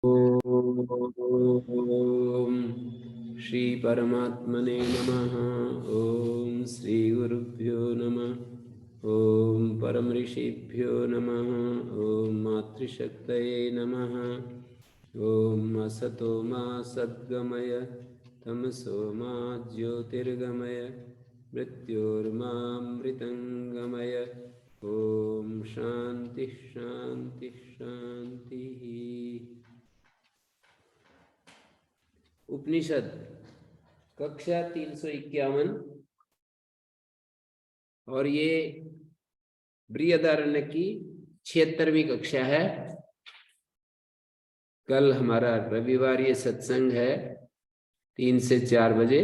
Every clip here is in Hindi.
ओम श्री परमात्मने नमः। ओम श्री गुरुभ्यो नमः। ओम परम ऋषिभ्यो नमः। ओम मातृशक्तये नमः। ओम असतो मा सद्गमय तमसो मा ज्योतिर्गमय मृत्योर्मामृतंगमय। ओम शांति शांति शांति। उपनिषद कक्षा 351 और ये बृहदारण्य की 76वीं कक्षा है। कल हमारा रविवार ये सत्संग है 3 से 4 बजे,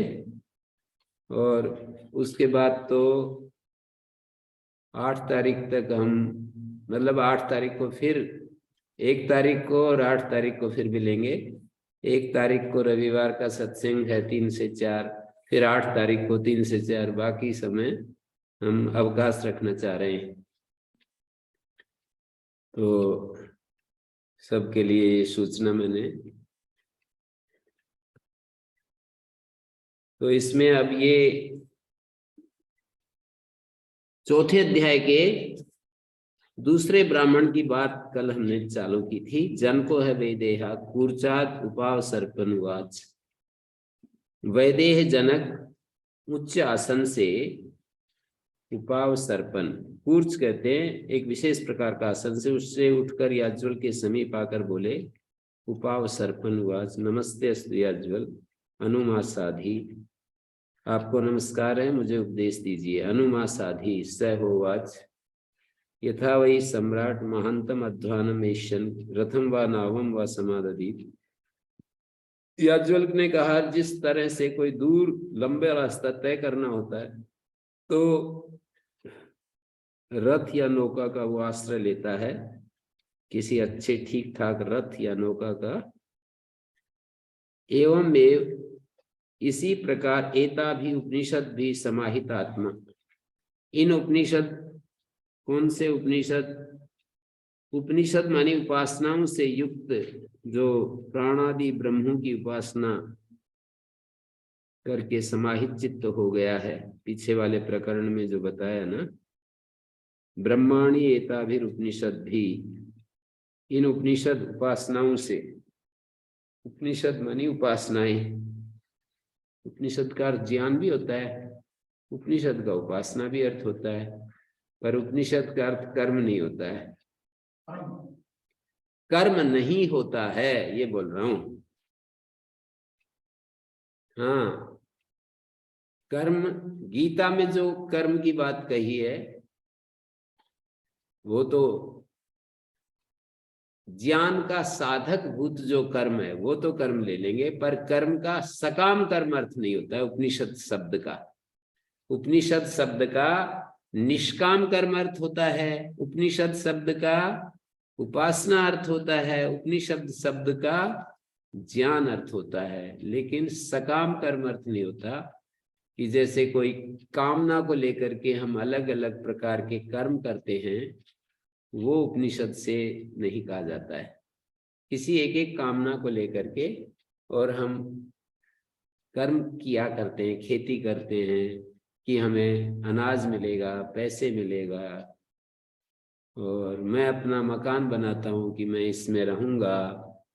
और उसके बाद तो 8 तारीख तक हम, मतलब 8 तारीख को फिर 1 तारीख को और 8 तारीख को फिर मिलेंगे। 1 तारीख को रविवार का सत्संग है 3 से 4, फिर 8 तारीख को 3 से 4, बाकी समय हम अवकाश रखना चाह रहे हैं। तो सबके लिए ये सूचना मैंने, तो इसमें अब ये चौथे अध्याय के दूसरे ब्राह्मण की बात कल हमने चालू की थी। जन को है वैदेहा कूर्चात उपाव सर्पनुवाच। वैदेह जनक उच्च आसन से उपाव सर्पन, कूर्च कहते हैं एक विशेष प्रकार का आसन से, उससे उठकर याज्वल के समीप आकर बोले उपाव सर्पन उवाच नमस्ते अस्तु याज्वल अनुमासाधि। आपको नमस्कार है, मुझे उपदेश दीजिए। अनुमासाधि स होवाच यथा वही सम्राट महांतम अध्वानम एष्यन रथम व नावम व समादधीत। याज्वल ने कहा जिस तरह से कोई दूर लंबे रास्ता तय करना होता है तो रथ या नौका का वो आश्रय लेता है, किसी अच्छे ठीक ठाक रथ या नौका का। एवं इसी प्रकार एता भी उपनिषद भी समाहित आत्मा। इन उपनिषद, कौन से उपनिषद? उपनिषद मानी उपासनाओं से युक्त, जो प्राणादि ब्रह्मों की उपासना करके समाहित चित्त हो गया है। पीछे वाले प्रकरण में जो बताया ना, ब्रह्माणी एताभिर उपनिषद भी, इन उपनिषद उपासनाओं से, उपनिषद मानी उपासनाएं। उपनिषद का अर्थ ज्ञान भी होता है, उपनिषद का उपासना भी अर्थ होता है, पर उपनिषद का अर्थ कर्म नहीं होता है। कर्म नहीं होता है, ये बोल रहा हूं। हाँ, कर्म, गीता में जो कर्म की बात कही है वो तो ज्ञान का साधक भूत जो कर्म है वो तो कर्म ले लेंगे, पर कर्म का सकाम कर्म अर्थ नहीं होता है उपनिषद शब्द का। उपनिषद शब्द का निष्काम कर्म अर्थ होता है, उपनिषद शब्द का उपासना अर्थ होता है, उपनिषद शब्द का ज्ञान अर्थ होता है, लेकिन सकाम कर्म अर्थ नहीं होता। कि जैसे कोई कामना को लेकर के हम अलग अलग प्रकार के कर्म करते हैं, वो उपनिषद से नहीं कहा जाता है। किसी एक एक कामना को लेकर के और हम कर्म किया करते हैं, खेती करते हैं कि हमें अनाज मिलेगा, पैसे मिलेगा, और मैं अपना मकान बनाता हूं कि मैं इसमें रहूंगा,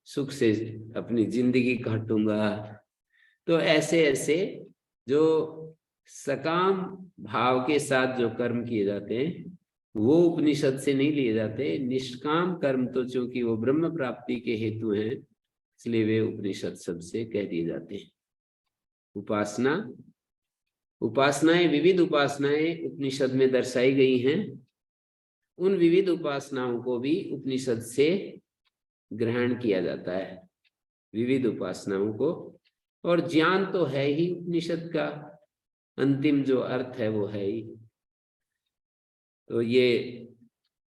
सुख से अपनी जिंदगी काटूंगा। तो ऐसे ऐसे जो सकाम भाव के साथ जो कर्म किए जाते हैं वो उपनिषद से नहीं लिए जाते। निष्काम कर्म तो चूंकि वो ब्रह्म प्राप्ति के हेतु हैं, इसलिए वे उपनिषद शब्द से कह दिए जाते हैं। उपासना, उपासनाएं, विविध उपासनाएं उपनिषद में दर्शाई गई हैं। उन विविध उपासनाओं को भी उपनिषद से ग्रहण किया जाता है, विविध उपासनाओं को। और ज्ञान तो है ही उपनिषद का, अंतिम जो अर्थ है वो है ही। तो ये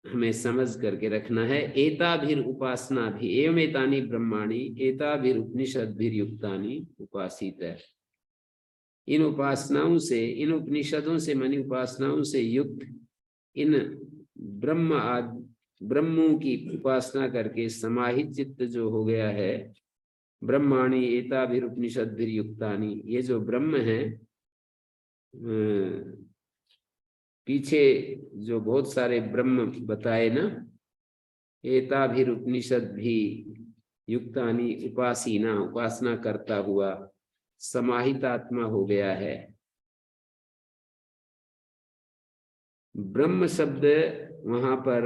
हमें समझ करके रखना है। एताभिर उपासना भी एवं एतानी ब्रह्माणी एताभिर उपनिषद भी युक्तानी उपासित है। इन उपासनाओं से, इन उपनिषदों से मानी उपासनाओं से युक्त इन ब्रह्म आदि ब्रह्मों की उपासना करके समाहित चित्त जो हो गया है, ब्रह्माणी एताभिरुपनिषद्भिर युक्तानि, ये जो ब्रह्म है, पीछे जो बहुत सारे ब्रह्म बताए ना, एताभिरुपनिषद भी युक्तानि उपासीना, उपासना करता हुआ समाहित आत्मा हो गया है। ब्रह्म शब्द वहां पर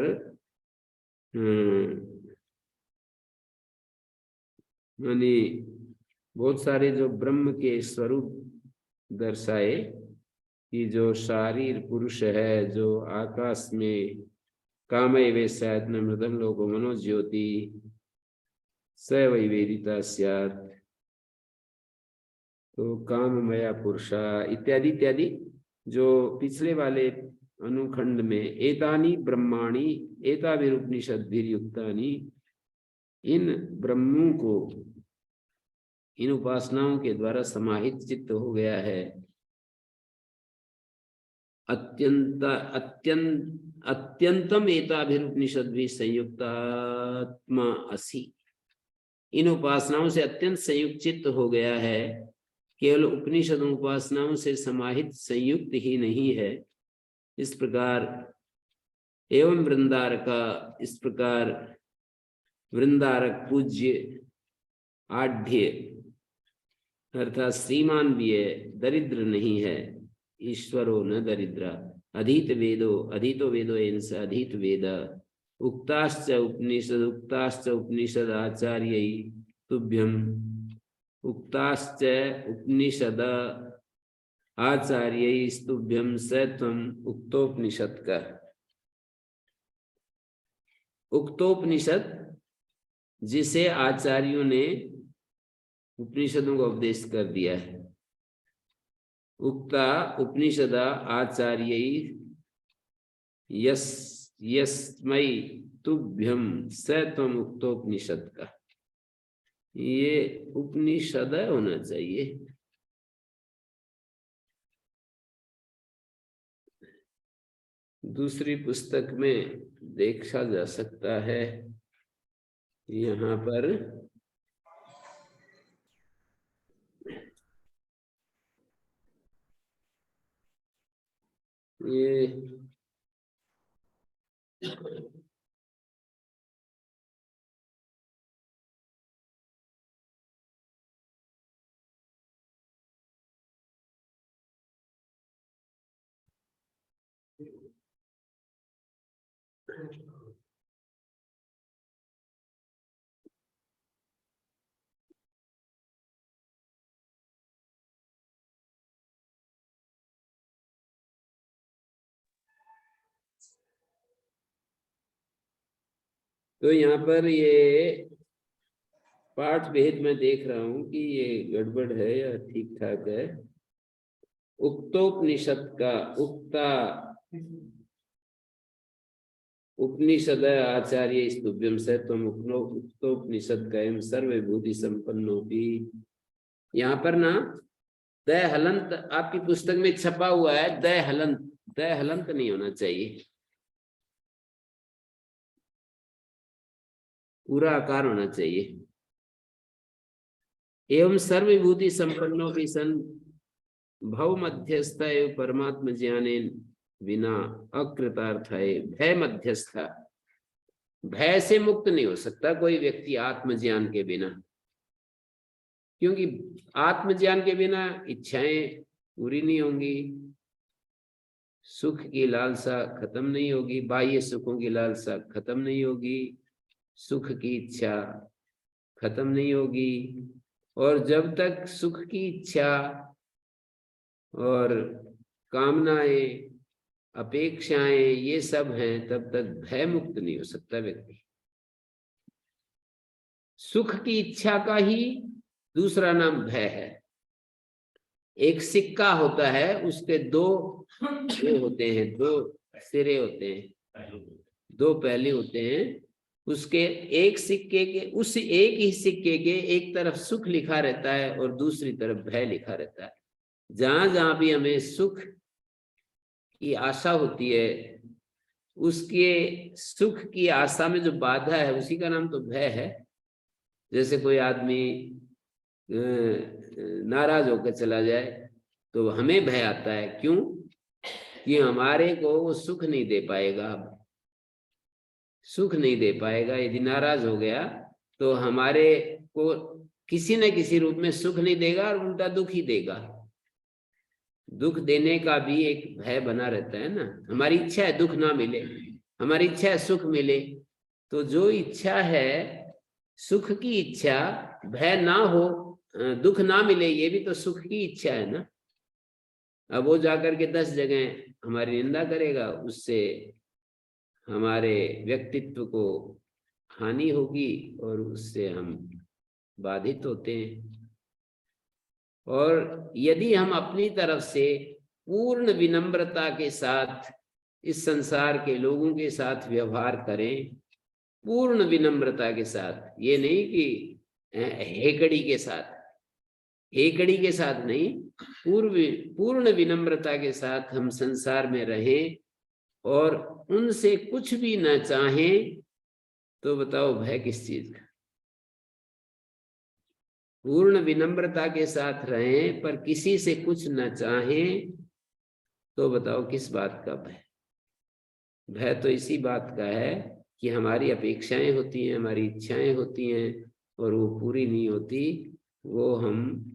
यानी बहुत सारे जो ब्रह्म के स्वरूप दर्शाए कि जो शारीर पुरुष है, जो आकाश में कामय वेशायत्न मृदम लोको मनोज्योति स वै वेदिता स्यात्, तो काममया पुरुषा इत्यादि इत्यादि, जो पिछले वाले अनुखंड में एतानि ब्रह्माणि एताभिरुपनिषद्भिर युक्तानि, इन ब्रह्मों को इन उपासनाओं के द्वारा समाहित चित्त हो गया है। अत्यंतम एताभिरुपनिषद्भिः संयुक्तात्मा असि, इन उपासनाओं से अत्यंत संयुक्त चित्त हो गया है। केवल उपनिषद उपासनाओं से समाहित संयुक्त ही नहीं है। इस प्रकार एवं वृंदारका, इस प्रकार वृंदारक पूज्य आढ्य अर्थात श्रीमान भी है, दरिद्र नहीं है। ईश्वरो न दरिद्र, अधीत अधीतो वेदो एनस अधीत वेद, उक्ताश्च उपनिषद आचार्य तुभ्यम, उक्ताश्च उपनिषद आचार्य स्तुभ्यम स त्वं उक्तोपनिषद का। उक्तोपनिषद जिसे आचार्यों ने उपनिषदों का उपदेश कर दिया है। उक्ता उपनिषद आचार्य यस्मै तुभ्यम स त्वं उक्तोपनिषद का, ये उपनिषद होना चाहिए। दूसरी पुस्तक में देखा जा सकता है, यहाँ पर ये तो यहाँ पर ये पाठ भेद में देख रहा हूं कि ये गड़बड़ है या ठीक ठाक है। उक्तोपनिषद का उक्ता उपनिषद आचार्य स्तुभ्यम से तुम उक्तोपनिषद का एवं सर्वभूति संपन्नो भी, यहाँ पर ना दय हलंत आपकी पुस्तक में छपा हुआ है, दय हलंत नहीं होना चाहिए, पूरा आकार होना चाहिए। एवं सर्वभूति संपन्नों की सन भव मध्यस्थ एवं परमात्म ज्ञाने बिना अकृतार्थ है। भय मध्यस्थ, भय से मुक्त नहीं हो सकता कोई व्यक्ति आत्मज्ञान के बिना, क्योंकि आत्मज्ञान के बिना इच्छाएं पूरी नहीं होंगी, सुख की लालसा खत्म नहीं होगी, बाह्य सुखों की लालसा खत्म नहीं होगी, सुख की इच्छा खत्म नहीं होगी। और जब तक सुख की इच्छा और कामनाएं, अपेक्षाएं ये सब हैं, तब तक भय मुक्त नहीं हो सकता व्यक्ति। सुख की इच्छा का ही दूसरा नाम भय है। एक सिक्का होता है, उसके दो होते हैं, दो सिरे होते हैं, दो पहले होते हैं। उसके एक सिक्के के, उस एक ही सिक्के के एक तरफ सुख लिखा रहता है और दूसरी तरफ भय लिखा रहता है। जहां जहां भी हमें सुख की आशा होती है, उसके सुख की आशा में जो बाधा है उसी का नाम तो भय है। जैसे कोई आदमी नाराज होकर चला जाए तो हमें भय आता है, क्यों? कि हमारे को वो सुख नहीं दे पाएगा, सुख नहीं दे पाएगा। यदि नाराज हो गया तो हमारे को किसी न किसी रूप में सुख नहीं देगा और उल्टा दुख ही देगा। दुख देने का भी एक भय बना रहता है ना। हमारी इच्छा है दुख ना मिले, हमारी इच्छा है सुख मिले। तो जो इच्छा है सुख की इच्छा, भय ना हो, दुख ना मिले, ये भी तो सुख की इच्छा है ना। अब वो जाकर के 10 जगह हमारी निंदा करेगा, उससे हमारे व्यक्तित्व को हानि होगी और उससे हम बाधित होते हैं। और यदि हम अपनी तरफ से पूर्ण विनम्रता के साथ इस संसार के लोगों के साथ व्यवहार करें, पूर्ण विनम्रता के साथ, ये नहीं कि हेकड़ी के साथ, हेकड़ी के साथ नहीं, पूर्ण विनम्रता के साथ हम संसार में रहें और उनसे कुछ भी न चाहें, तो बताओ भय किस चीज का? पूर्ण विनम्रता के साथ रहें पर किसी से कुछ न चाहें, तो बताओ किस बात का भय? भय तो इसी बात का है कि हमारी अपेक्षाएं होती हैं, हमारी इच्छाएं होती हैं और वो पूरी नहीं होती। वो हम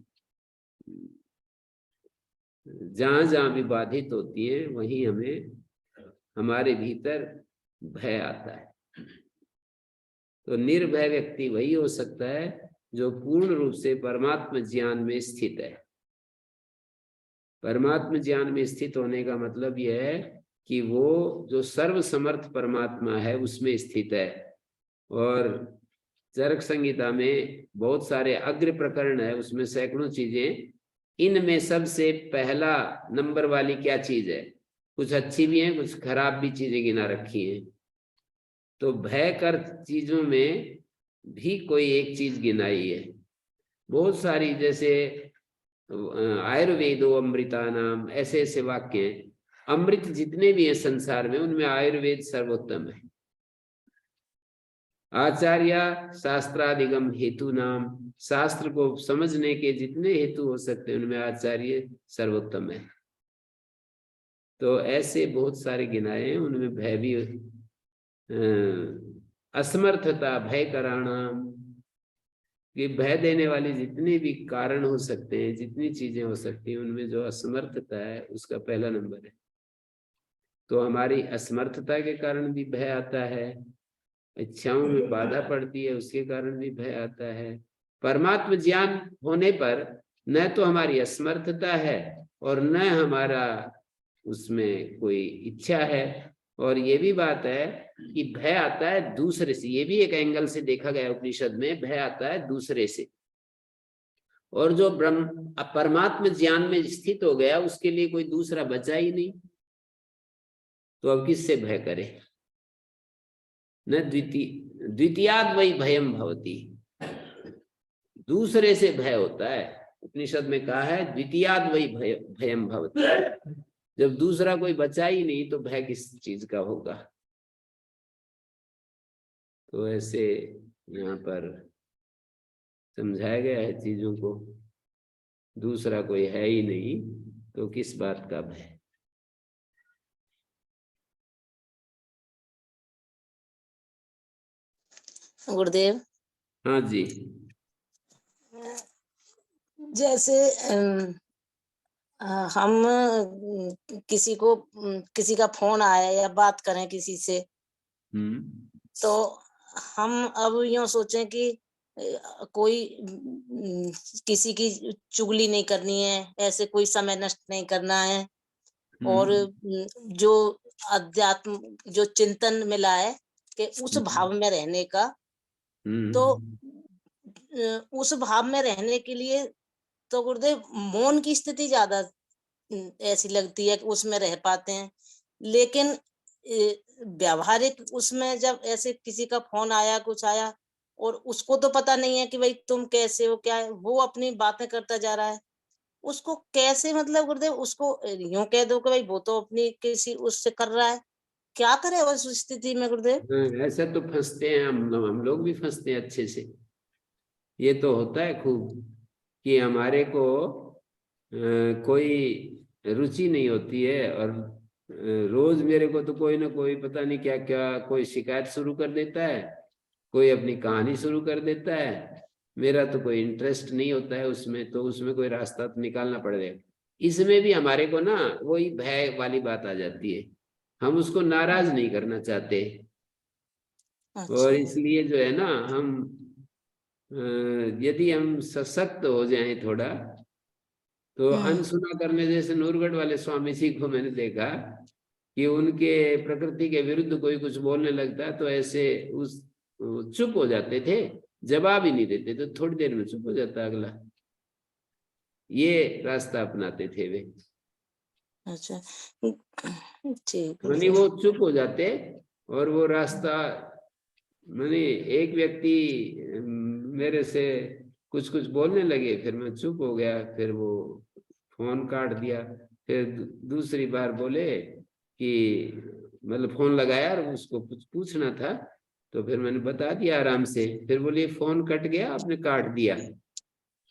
जहां जहां भी बाधित होती है वहीं हमें, हमारे भीतर भय आता है। तो निर्भय व्यक्ति वही हो सकता है जो पूर्ण रूप से परमात्म ज्ञान में स्थित है। परमात्म ज्ञान में स्थित होने का मतलब यह है कि वो जो सर्वसमर्थ परमात्मा है उसमें स्थित है। और चरक संहिता में बहुत सारे अग्र प्रकरण है, उसमें सैकड़ों चीजें। इनमें सबसे पहला नंबर वाली क्या चीज है? कुछ अच्छी भी है, कुछ खराब भी चीजें गिना रखी हैं। तो भय कर चीजों में भी कोई एक चीज गिनाई है। बहुत सारी, जैसे आयुर्वेदो अमृता नाम, ऐसे ऐसे वाक्य हैं। अमृत जितने भी हैं संसार में उनमें आयुर्वेद सर्वोत्तम है। आचार्य शास्त्रादिगम हेतु नाम, शास्त्र को समझने के जितने हेतु हो सकते हैं उनमें आचार्य सर्वोत्तम है। तो ऐसे बहुत सारे गिनाए हैं, उनमें भय भी, असमर्थता भय कराणाम, कि भय देने वाले जितने भी कारण हो सकते हैं, जितनी चीजें हो सकती हैं, उनमें जो असमर्थता है उसका पहला नंबर है। तो हमारी असमर्थता के कारण भी भय आता है, इच्छाओं में बाधा पड़ती है उसके कारण भी भय आता है। परमात्म ज्ञान होने पर न तो हमारी असमर्थता है और न हमारा उसमें कोई इच्छा है। और ये भी बात है कि भय आता है दूसरे से, ये भी एक एंगल से देखा गया उपनिषद में, भय आता है दूसरे से। और जो ब्रह्म परमात्म ज्ञान में स्थित हो गया उसके लिए कोई दूसरा बचा ही नहीं, तो अब किससे भय करे? न द्वितीयाद वही भयम भवती, दूसरे से भय होता है। उपनिषद में कहा है द्वितीयाद वही भयम भवती, जब दूसरा कोई बचा ही नहीं तो भय किस चीज का होगा? तो ऐसे यहाँ पर समझाया गया है चीजों को, दूसरा कोई है ही नहीं तो किस बात का भय? गुरुदेव, हाँ जी। जैसे हम किसी का फोन आया या बात करें किसी से, तो हम अब यूं सोचें कि कोई किसी की चुगली नहीं करनी है, ऐसे कोई समय नष्ट नहीं करना है। और जो अध्यात्म जो चिंतन मिला है कि उस भाव में रहने का, तो उस भाव में रहने के लिए तो गुरुदेव मौन की स्थिति ज्यादा ऐसी लगती है कि उसमें रह पाते हैं। लेकिन व्यावहारिक उसमें जब ऐसे किसी का फोन आया, कुछ आया, और उसको तो पता नहीं है कि भाई तुम कैसे हो, क्या है, वो अपनी बातें करता जा रहा है, उसको कैसे, मतलब गुरुदेव उसको यूं कह दो कि भाई वो तो अपनी किसी उससे कर रहा है, क्या करे उस स्थिति में गुरुदेव? ऐसा तो फंसते हैं हम लोग भी फंसते हैं अच्छे से। ये तो होता है खूब कि हमारे को कोई रुचि नहीं होती है, और रोज मेरे को तो कोई ना कोई पता नहीं क्या क्या कोई शिकायत शुरू कर देता है, कोई अपनी कहानी शुरू कर देता है। मेरा तो कोई इंटरेस्ट नहीं होता है उसमें, तो उसमें कोई रास्ता तो निकालना पड़ेगा। इसमें भी हमारे को ना वही भय वाली बात आ जाती है, हम उसको नाराज नहीं करना चाहते। और अच्छा। इसलिए जो है ना, हम यदि हम सशक्त हो जाएं थोड़ा, तो अनसुना करने, जैसे नूरगढ़ वाले स्वामी जी को मैंने देखा कि उनके प्रकृति के विरुद्ध कोई कुछ बोलने लगता है तो ऐसे उस चुप हो जाते थे, जवाब ही नहीं देते, तो थोड़ी देर में चुप हो जाता अगला। ये रास्ता अपनाते थे वे। अच्छा ठीक यानी है। वो चुप हो जाते, और वो रास्ता, मैंने एक व्यक्ति मेरे से कुछ कुछ बोलने लगे, फिर मैं चुप हो गया, फिर वो फोन काट दिया। फिर दूसरी बार बोले कि मतलब फोन लगाया और उसको कुछ पूछना था, तो फिर मैंने बता दिया आराम से। फिर बोले फोन कट गया, आपने काट दिया?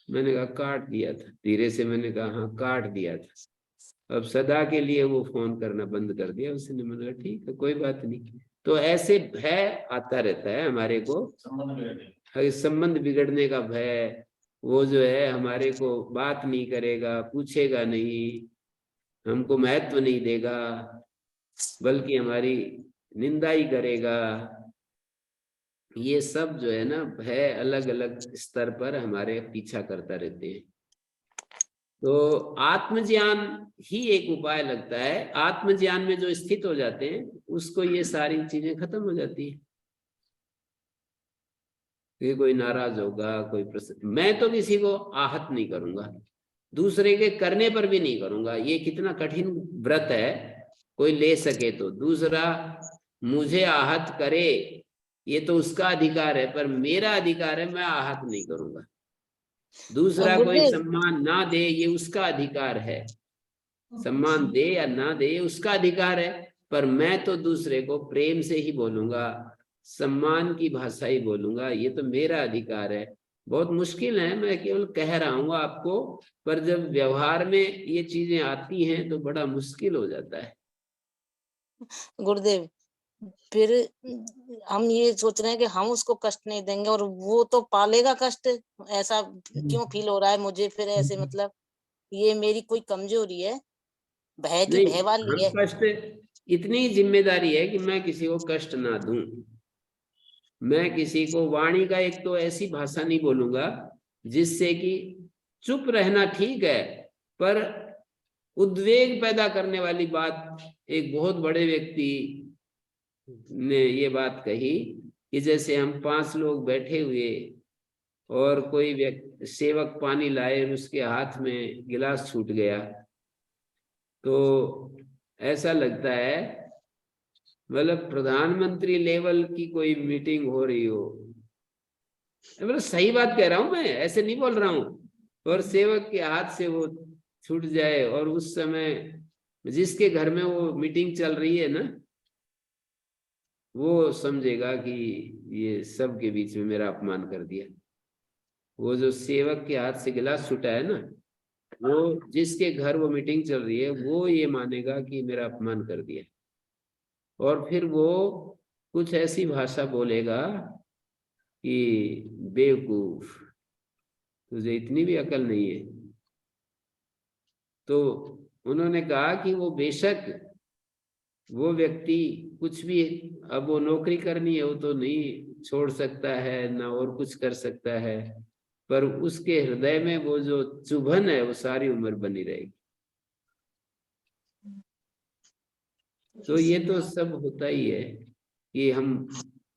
मैंने कहा काट दिया था। धीरे से मैंने कहा हाँ काट दिया था। अब सदा के लिए वो फोन करना बंद कर दिया उसने। मैंने कहा ठीक है कोई बात नहीं। तो ऐसे भय आता रहता है हमारे को, संबंध बिगड़ने का भय। वो जो है हमारे को बात नहीं करेगा, पूछेगा नहीं, हमको महत्व नहीं देगा, बल्कि हमारी निंदा ही करेगा। ये सब जो है ना भय अलग अलग स्तर पर हमारे पीछा करता रहते हैं। तो आत्मज्ञान ही एक उपाय लगता है। आत्मज्ञान में जो स्थित हो जाते हैं उसको ये सारी चीजें खत्म हो जाती है। कि कोई नाराज होगा, कोई प्रसन्न, मैं तो किसी को आहत नहीं करूंगा, दूसरे के करने पर भी नहीं करूंगा। ये कितना कठिन व्रत है, कोई ले सके तो। दूसरा मुझे आहत करे ये तो उसका अधिकार है, पर मेरा अधिकार है मैं आहत नहीं करूंगा। दूसरा कोई गुरुदेव। सम्मान ना दे ये उसका अधिकार है, सम्मान दे या ना दे ये उसका अधिकार है, पर मैं तो दूसरे को प्रेम से ही बोलूंगा, सम्मान की भाषा ही बोलूंगा, ये तो मेरा अधिकार है। बहुत मुश्किल है, मैं केवल कह रहा हूँ आपको, पर जब व्यवहार में ये चीजें आती हैं तो बड़ा मुश्किल हो जाता है। गुरुदेव, फिर हम ये सोच रहे हैं कि हम उसको कष्ट नहीं देंगे और वो तो पालेगा कष्ट। ऐसा क्यों फील हो रहा है मुझे फिर ऐसे, मतलब ये मेरी कोई कमजोरी है? भय की नहीं, भय वाली हम है। कष्ट, इतनी जिम्मेदारी है कि मैं किसी को कष्ट ना दूं। मैं किसी को वाणी का एक तो ऐसी भाषा नहीं बोलूंगा जिससे कि, चुप रहना ठीक है, पर उद्वेग पैदा करने वाली बात। एक बहुत बड़े व्यक्ति ने ये बात कही कि जैसे हम 5 लोग बैठे हुए और कोई व्यक्ति सेवक पानी लाए और उसके हाथ में गिलास छूट गया, तो ऐसा लगता है मतलब प्रधानमंत्री लेवल की कोई मीटिंग हो रही हो। मतलब सही बात कह रहा हूं मैं, ऐसे नहीं बोल रहा हूं। और सेवक के हाथ से वो छूट जाए, और उस समय जिसके घर में वो मीटिंग चल रही है ना, वो समझेगा कि ये सबके बीच में मेरा अपमान कर दिया। वो जो सेवक के हाथ से गिलास छूटा है ना, वो जिसके घर वो मीटिंग चल रही है वो ये मानेगा कि मेरा अपमान कर दिया। और फिर वो कुछ ऐसी भाषा बोलेगा कि बेवकूफ, तुझे इतनी भी अकल नहीं है। तो उन्होंने कहा कि वो बेशक वो व्यक्ति कुछ भी, अब वो नौकरी करनी है वो तो नहीं छोड़ सकता है ना, और कुछ कर सकता है, पर उसके हृदय में वो जो चुभन है वो सारी उम्र बनी रहेगी। तो ये तो सब होता ही है कि हम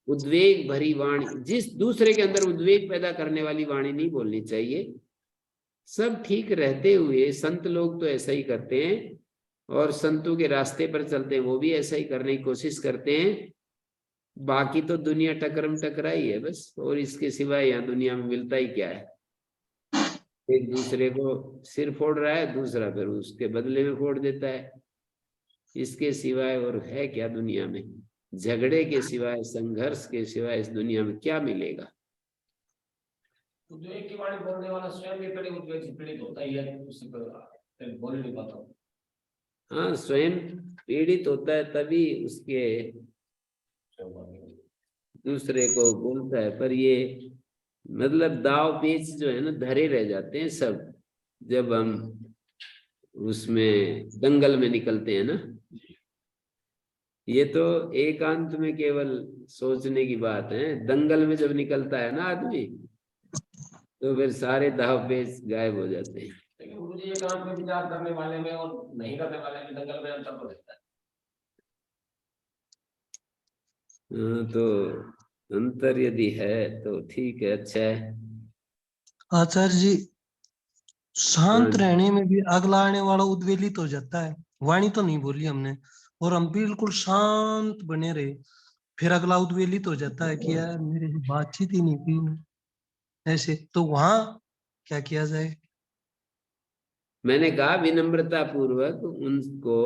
उद्वेग भरी वाणी, जिस दूसरे के अंदर उद्वेग पैदा करने वाली वाणी नहीं बोलनी चाहिए। सब ठीक रहते हुए संत लोग तो ऐसा ही करते हैं, और संतों के रास्ते पर चलते हैं वो भी ऐसा ही करने की कोशिश करते हैं। बाकी तो दुनिया टकरम टकराई है बस, और इसके सिवाय यहाँ दुनिया में मिलता ही क्या है। एक दूसरे को सिर फोड़ रहा है, दूसरा फिर उसके बदले में फोड़ देता है। इसके सिवाय और है क्या दुनिया में? झगड़े के सिवाय, संघर्ष के सिवाय इस दुनिया में क्या मिलेगा? तो जो एक की वाणी बोलने वाला स्वयं भी पीड़ित होता ही है, उसी पर बोल नहीं पाता। हाँ, स्वयं पीड़ित होता है तभी उसके दूसरे को बोलता है। पर ये मतलब दाव पेच जो है ना धरे रह जाते हैं सब, जब हम उसमें दंगल में निकलते हैं ना। ये तो एकांत में केवल सोचने की बात है, दंगल में जब निकलता है ना आदमी तो फिर सारे दाव पेच गायब हो जाते हैं। लेकिन मुझे एकांत में विचार करने वाले में और नहीं करने वाले में दंगल में अंतर तो रहता है। तो अंतर यदि है तो ठीक है, अच्छा है। आचार्य जी, शांत हाँ, रहने में भी अगला आने वाला उद्वेलित हो जाता है। वाणी तो नहीं बोली हमने और हम बिल्कुल शांत बने रहे, फिर अगला उद्वेलित हो जाता है कि यार मेरे से बातचीत ही नहीं की ऐसे, तो वहां क्या किया जाए? मैंने कहा विनम्रता पूर्वक उनको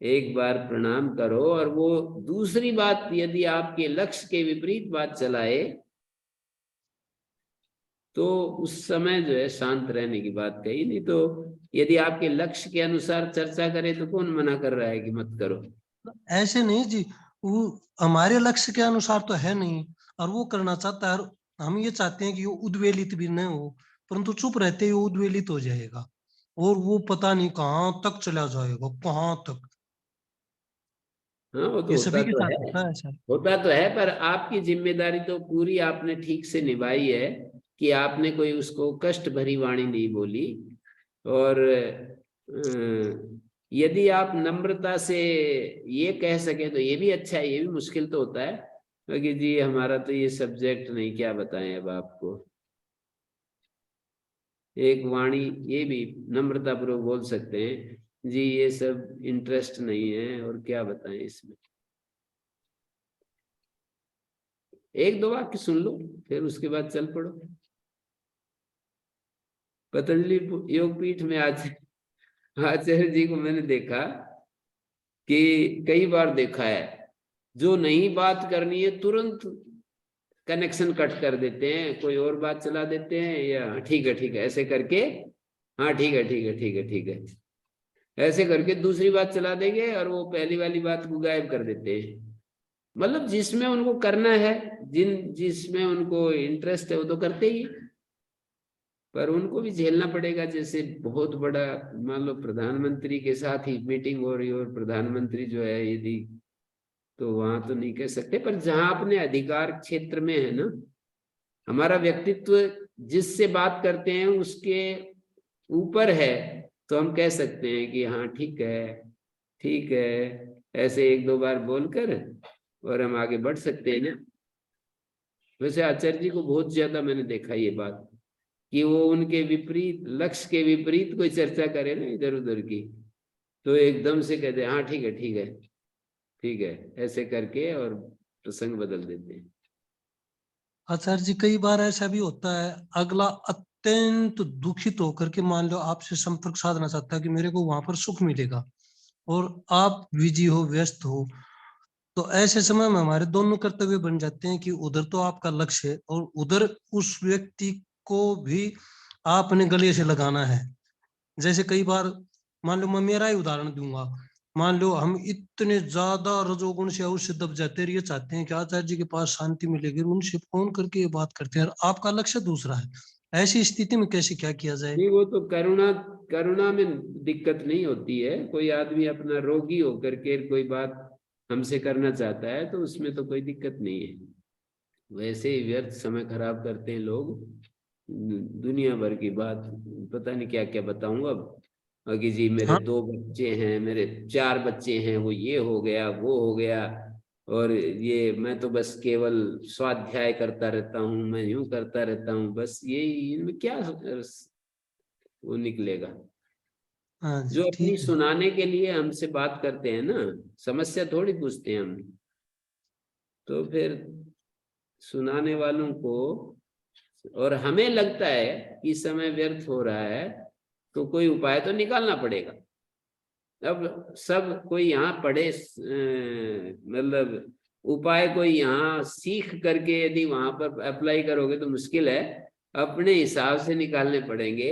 एक बार प्रणाम करो, और वो दूसरी बात यदि आपके लक्ष्य के विपरीत बात चलाए तो उस समय जो है शांत रहने की बात कही। नहीं तो यदि आपके लक्ष्य के अनुसार चर्चा करे तो कौन मना कर रहा है कि मत करो? ऐसे नहीं जी, वो हमारे लक्ष्य के अनुसार तो है नहीं, और वो करना चाहता है। हम ये चाहते हैं कि वो उद्वेलित भी न हो, परंतु चुप रहते ही वो उद्वेलित हो जाएगा और वो पता नहीं कहाँ तक चला जाएगा, कहाँ तक। हाँ, वो तो ये होता सभी के तो साथ है, होता है ऐसा। होता तो है। पर आपकी जिम्मेदारी तो पूरी आपने ठीक से निभाई है कि आपने कोई उसको कष्ट भरी वाणी नहीं बोली। और यदि आप नम्रता से ये कह सके तो ये भी अच्छा है। ये भी मुश्किल तो होता है क्योंकि जी हमारा तो ये सब्जेक्ट नहीं, क्या बताएं अब आपको। एक वाणी ये भी नम्रता पूर्वक बोल सकते हैं, जी ये सब इंटरेस्ट नहीं है, और क्या बताएं इसमें। एक दो वाक्य सुन लो फिर उसके बाद चल पड़ो। पतंजलि योगपीठ में आज आचार्य जी को मैंने देखा कि कई बार देखा है, जो नहीं बात करनी है तुरंत कनेक्शन कट कर देते हैं, कोई और बात चला देते हैं, या ठीक है ऐसे करके, हाँ ठीक है ऐसे करके दूसरी बात चला देंगे और वो पहली वाली बात को गायब कर देते हैं। मतलब जिसमें उनको करना है, जिसमें उनको इंटरेस्ट है वो तो करते ही, पर उनको भी झेलना पड़ेगा। जैसे बहुत बड़ा मान लो प्रधानमंत्री के साथ ही मीटिंग हो रही हो और प्रधानमंत्री जो है यदि, तो वहां तो नहीं कह सकते। पर जहां अपने अधिकार क्षेत्र में है ना, हमारा व्यक्तित्व जिससे बात करते हैं उसके ऊपर है, तो हम कह सकते हैं कि हाँ ठीक है ऐसे एक दो बार बोलकर और हम आगे बढ़ सकते हैं ना। वैसे आचार्य जी को बहुत ज्यादा मैंने देखा ये बात कि वो उनके विपरीत, लक्ष्य के विपरीत कोई चर्चा करे ना इधर उधर की, तो एकदम से कहते हैं हाँ ठीक है ऐसे करके और प्रसंग बदल देते हैं। आचार्य जी, कई बार ऐसा भी होता है, अगला अत्यंत दुखित होकर के मान लो आपसे संपर्क साधना चाहता है कि मेरे को वहां पर सुख मिलेगा, और आप बिजी हो, व्यस्त हो, तो ऐसे समय में हमारे दोनों कर्तव्य बन जाते हैं कि उधर तो आपका लक्ष्य है और उधर उस व्यक्ति को भी आपने गले से लगाना है। जैसे कई बार मान लो, मैं मेरा ही उदाहरण दूंगा, मान लो हम इतने ज्यादा रजोगुण से अवश्य दब जाते हैं, ये चाहते हैं कि आचार्य जी के पास शांति मिलेगी, उनसे फोन करके ये बात करते हैं और आपका लक्ष्य दूसरा है। ऐसी स्थिति में कैसे क्या किया जाए? नहीं, वो तो करुणा, करुणा में दिक्कत नहीं होती है। कोई आदमी अपना रोगी होकर के कोई बात हमसे करना चाहता है तो उसमें तो कोई दिक्कत नहीं है। वैसे ही व्यर्थ समय खराब करते हैं लोग, दुनिया भर की बात, पता नहीं क्या क्या बताऊं अब कि जी मेरे हाँ, 2 बच्चे हैं, मेरे 4 बच्चे हैं, वो ये हो गया वो हो गया, और ये मैं तो बस केवल स्वाध्याय करता रहता हूँ, मैं यूं करता रहता हूँ, बस यही, इनमें क्या वो निकलेगा। हाँ जो जी, अपनी ठीक है। सुनाने के लिए हमसे बात करते हैं ना, समस्या थोड़ी पूछते हैं हम, तो फिर सुनाने वालों को, और हमें लगता है कि समय व्यर्थ हो रहा है तो कोई उपाय तो निकालना पड़ेगा। अब सब कोई यहाँ पढ़े मतलब उपाय कोई यहाँ सीख करके यदि वहां पर अप्लाई करोगे तो मुश्किल है, अपने हिसाब से निकालने पड़ेंगे।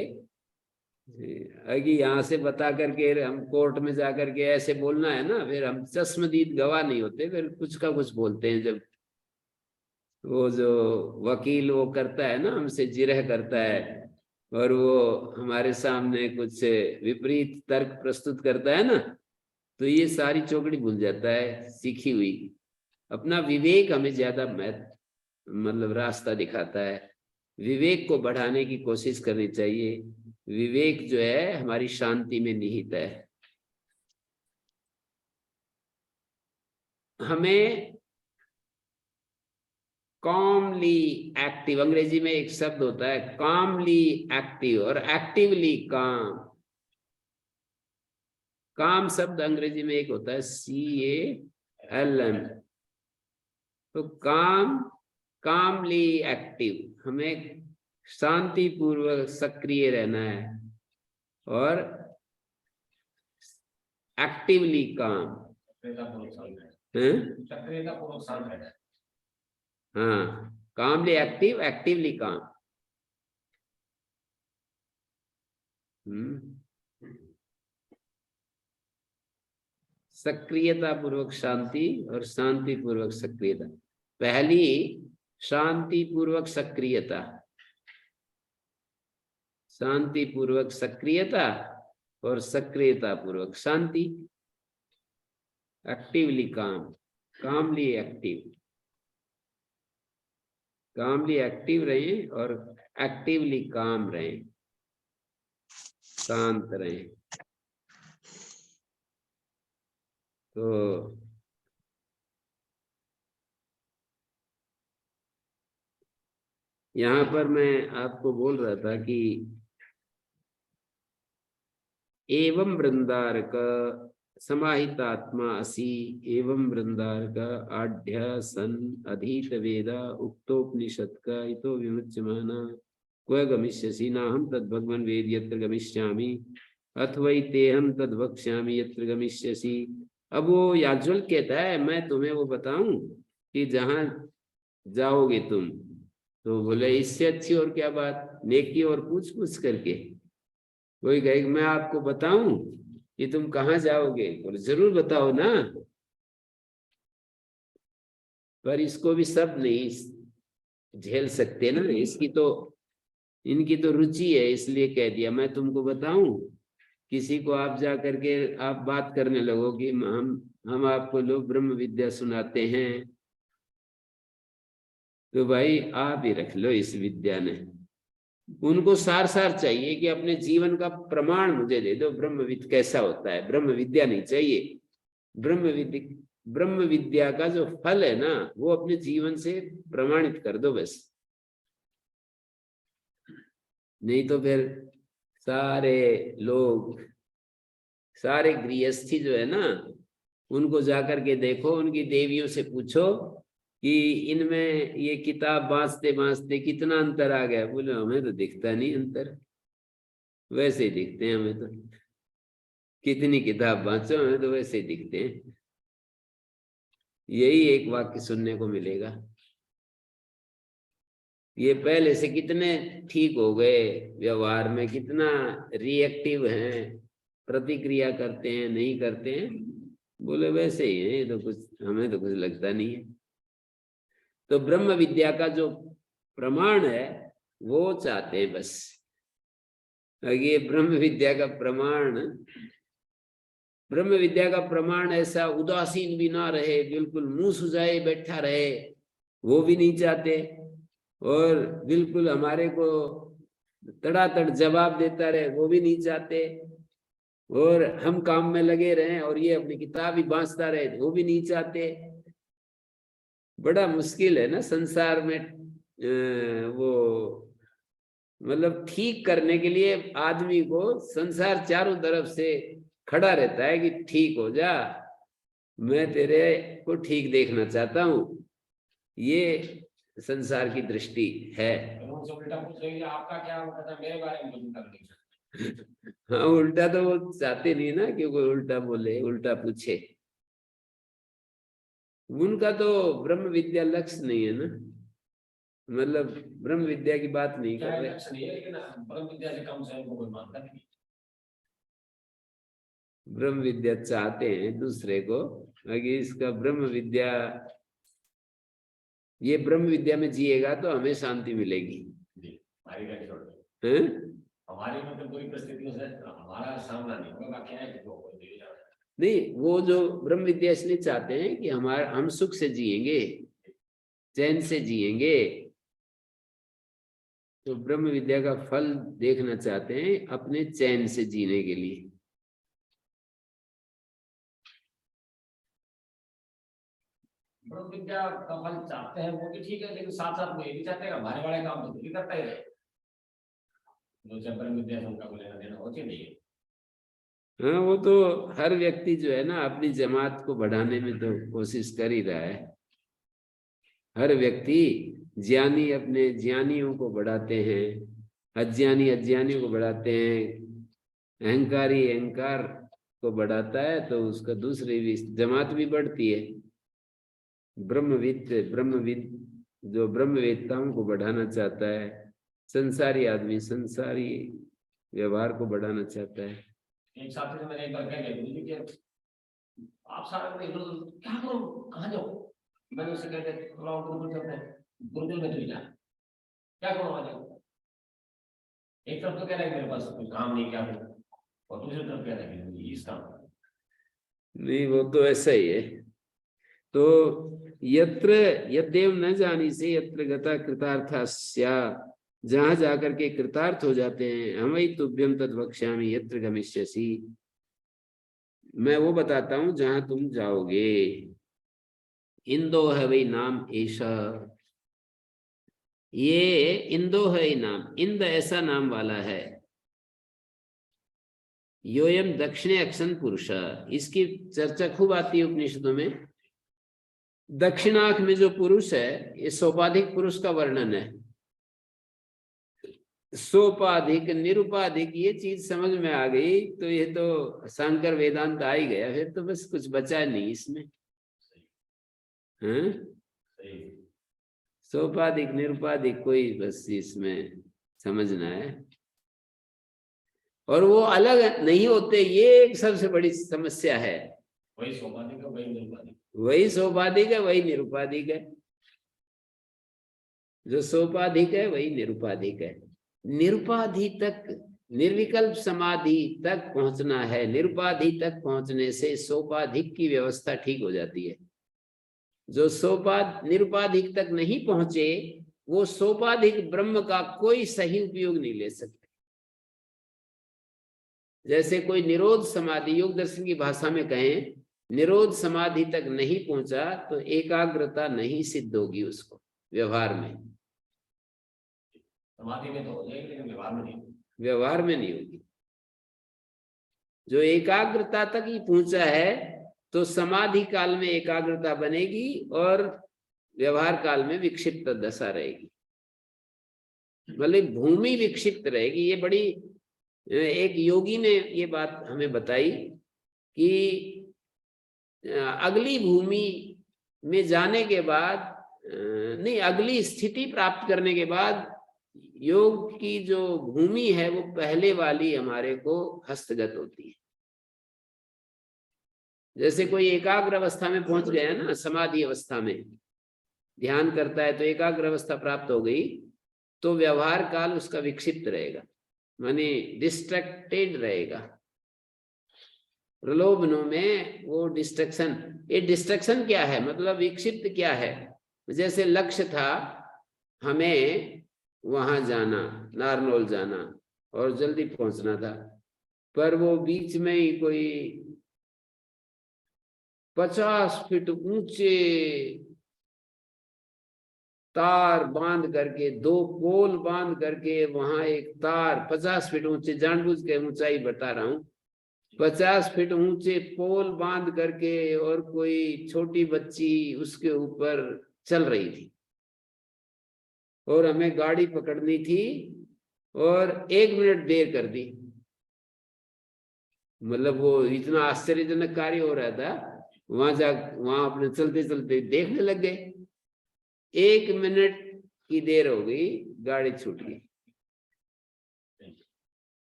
अगर यहाँ से बता करके हम कोर्ट में जा करके ऐसे बोलना है ना, फिर हम चश्मदीद गवाह नहीं होते, फिर कुछ का कुछ बोलते हैं। जब वो जो वकील वो करता है ना, हमसे जिरह करता है और वो हमारे सामने कुछ विपरीत तर्क प्रस्तुत करता है ना, तो ये सारी चौकड़ी भूल जाता है सीखी हुई। अपना विवेक हमें ज्यादा मतलब रास्ता दिखाता है। विवेक को बढ़ाने की कोशिश करनी चाहिए। विवेक जो है हमारी शांति में निहित है। हमें calmly एक्टिव, अंग्रेजी में एक शब्द होता है calmly एक्टिव और एक्टिवली काम। काम शब्द अंग्रेजी में एक होता है CALM। तो कामली एक्टिव, हमें शांतिपूर्वक सक्रिय रहना है और एक्टिवली काम। हाँ, कामली एक्टिव, एक्टिवली काम। सक्रियता पूर्वक शांति और शांति पूर्वक सक्रियता। पहली शांति पूर्वक सक्रियता, शांति पूर्वक सक्रियता और सक्रियता पूर्वक शांति। एक्टिवली काम, कामली एक्टिव, कामली एक्टिव रहें और एक्टिवली काम रहें, शांत रहें। तो यहाँ पर मैं आपको बोल रहा था कि एवं वृंदारक समाहितात्मा असि, एवं वृंदारक आढ्य सन अधीत वेदा उक्तोपनिषद का इतो विमुच्यमाना क्व गमिष्यसि नाहं तद भगवन् वेद यत्र गमिष्यामि अथवै तेहं तद वक्ष्यामि यत्र गमिष्यसि। अब वो याज्वल कहता है मैं तुम्हें वो बताऊं कि जहां जाओगे तुम। तो बोले इससे अच्छी और क्या बात, नेकी और पूछ पूछ करके। कोई कहे मैं आपको बताऊं कि तुम कहाँ जाओगे, बोले जरूर बताओ ना। पर इसको भी सब नहीं झेल सकते ना, इसकी तो इनकी तो रुचि है, इसलिए कह दिया मैं तुमको बताऊं। किसी को आप जा करके आप बात करने लगो कि हम आपको लोग ब्रह्म विद्या सुनाते हैं, तो भाई आप ही रख लो इस विद्या ने। उनको सार सार चाहिए कि अपने जीवन का प्रमाण मुझे दे दो, ब्रह्मविद कैसा होता है। ब्रह्म विद्या नहीं चाहिए, ब्रह्म विद्या का जो फल है ना वो अपने जीवन से प्रमाणित कर दो बस। नहीं तो फिर सारे लोग, सारे गृहस्थी जो है ना, उनको जाकर के देखो, उनकी देवियों से पूछो कि इनमें ये किताब बांचते बांचते कितना अंतर आ गया। बोले हमें तो दिखता नहीं अंतर, वैसे ही दिखते हैं हमें तो, कितनी किताब बांचो हमें तो वैसे ही दिखते हैं। यही एक वाक्य सुनने को मिलेगा। ये पहले से कितने ठीक हो गए, व्यवहार में कितना रिएक्टिव हैं, प्रतिक्रिया करते हैं नहीं करते हैं। बोले वैसे ही है, ये तो कुछ हमें तो कुछ लगता नहीं है। तो ब्रह्म विद्या का जो प्रमाण है वो चाहते हैं बस। ये ब्रह्म विद्या का प्रमाण ऐसा उदासीन भी ना रहे, बिल्कुल मुंह सुझाए बैठा रहे, वो भी नहीं चाहते। और बिल्कुल हमारे को तड़ातड़ जवाब देता रहे, वो भी नहीं चाहते। और हम काम में लगे रहें और ये अपनी किताब ही बांचता रहे, वो भी नहीं चाहते। बड़ा मुश्किल है ना संसार में वो मतलब ठीक करने के लिए आदमी को संसार चारों तरफ से खड़ा रहता है कि ठीक हो जा, मैं तेरे को ठीक देखना चाहता हूं। ये संसार की दृष्टि है। आपका क्या मतलब मेरे बारे में हाँ, उल्टा तो वो चाहते नहीं ना कि कोई उल्टा बोले, उल्टा पूछे। उनका तो ब्रह्म विद्या लक्ष्य नहीं है ना, मतलब ब्रह्म विद्या की बात नहीं कर रहे। लक्ष्य नहीं है, लेकिन ब्रह्म विद्या से कम से कोई मानता नहीं। ब्रह्म विद्या चाहते हैं दूसरे को, अगर इसका ब्रह्म विद्या, ये ब्रह्म विद्या में जिएगा तो हमें शांति मिलेगी। हैं? हमारी मतलब पूरी परिस्थितियों से हमारा सामना नहीं होगा, बाकी है कि नहीं, वो जो ब्रह्म विद्या इसलिए चाहते हैं कि हम सुख से जिएंगे, चैन से जिएंगे, तो ब्रह्म विद्या का फल देखना चाहते हैं अपने चैन से जीने के लिए। ब्रह्म विद्या का फल चाहते हैं वो भी ठीक है, लेकिन साथ साथ वो ये भी चाहते हैं हमारे वाले काम तो भी करता ही रहे, जो ब्रह्म विद्या से उनका लेना देना होती नहीं है। हाँ, वो तो हर व्यक्ति जो है ना अपनी जमात को बढ़ाने में तो कोशिश कर ही रहा है। हर व्यक्ति, ज्ञानी अपने ज्ञानियों को बढ़ाते हैं, अज्ञानी अज्ञानियों को बढ़ाते हैं, अहंकारी अहंकार को बढ़ाता है, तो उसका दूसरी भी जमात भी बढ़ती है। ब्रह्मविद जो ब्रह्मवेत्ताओं को बढ़ाना चाहता है, संसारी आदमी संसारी व्यवहार को बढ़ाना चाहता है। एक साथी से मैंने एक बार कह दिया गुरु जी कि आप सारे इधर क्या करो, कहाँ जाओ, मैंने उससे कहते गुरुकुल चलते हैं, गुरुकुल में चले जाए, क्या करो वहां जाओ। एक तरफ तो कह रहा है मेरे पास कोई काम नहीं, क्या करूं, और दूसरी तरफ कह रहा है कि इस काम नहीं, वो तो ऐसा ही है। तो यत्र यद्देव न जानी से यत्र गता कृतार्थस्या, जहां जाकर के कृतार्थ हो जाते हैं, हम वही तुभ्यम तद वक्ष्यामि यत्र गमिष्यसि, मैं वो बताता हूं जहां तुम जाओगे। इंदो है वही नाम ऐसा, ये इंदो है ही नाम, इंद ऐसा नाम वाला है। योयम दक्षिणे अक्षन पुरुष, इसकी चर्चा खूब आती है उपनिषदों में। दक्षिणाख में जो पुरुष है, ये सोपाधिक पुरुष का वर्णन है। सोपाधिक निरुपाधिक ये चीज समझ में आ गई तो ये तो शंकर वेदांत आ ही गया, फिर तो बस कुछ बचा नहीं इसमें। हाँ, सोपाधिक निरुपाधिक कोई बस इसमें समझना है, और वो अलग नहीं होते, ये एक सबसे बड़ी समस्या है। वही सोपाधिक है, वही निरुपाधिक, वही सोपाधिक है, वही निरुपाधिक है। जो सोपाधिक है वही निरुपाधिक है। निरुपाधि तक, निर्विकल्प समाधि तक पहुंचना है। निरुपाधि तक पहुंचने से सोपाधिक की व्यवस्था ठीक हो जाती है। जो निरुपाधिक तक नहीं पहुंचे, वो सोपाधिक ब्रह्म का कोई सही उपयोग नहीं ले सकते। जैसे कोई निरोध समाधि, योग दर्शन की भाषा में कहें, निरोध समाधि तक नहीं पहुंचा तो एकाग्रता नहीं सिद्ध होगी उसको व्यवहार में। समाधि में तो हो जाएगी लेकिन व्यवहार में नहीं, व्यवहार में नहीं होगी। जो एकाग्रता तक ही पहुंचा है तो समाधि काल में एकाग्रता बनेगी और व्यवहार काल में विक्षिप्त दशा रहेगी, मतलब भूमि विक्षिप्त रहेगी। ये बड़ी, एक योगी ने ये बात हमें बताई कि अगली भूमि में जाने के बाद, नहीं, अगली स्थिति प्राप्त करने के बाद योग की जो भूमि है वो पहले वाली हमारे को हस्तगत होती है। जैसे कोई एकाग्र अवस्था में पहुंच गया ना, समाधि अवस्था में ध्यान करता है तो एकाग्र अवस्था प्राप्त हो गई, तो व्यवहार काल उसका विक्षिप्त रहेगा, माने डिस्ट्रैक्टेड रहेगा। प्रलोभनों में वो डिस्ट्रैक्शन, ये डिस्ट्रैक्शन क्या है, मतलब विक्षिप्त क्या है। जैसे लक्ष्य था हमें वहां जाना, नारनौल जाना, और जल्दी पहुंचना था, पर वो बीच में ही कोई 50 फीट ऊंचे तार बांध करके, 2 पोल बांध करके, वहां एक तार 50 फीट ऊंचे, जानबूझ के ऊंचाई बता रहा हूं, 50 फीट ऊंचे पोल बांध करके, और कोई छोटी बच्ची उसके ऊपर चल रही थी, और हमें गाड़ी पकड़नी थी, और 1 मिनट देर कर दी। मतलब वो इतना आश्चर्यजनक कार्य हो रहा था, वहां अपने चलते चलते देखने लग गए। 1 मिनट की देर हो गई, गाड़ी छूट गई।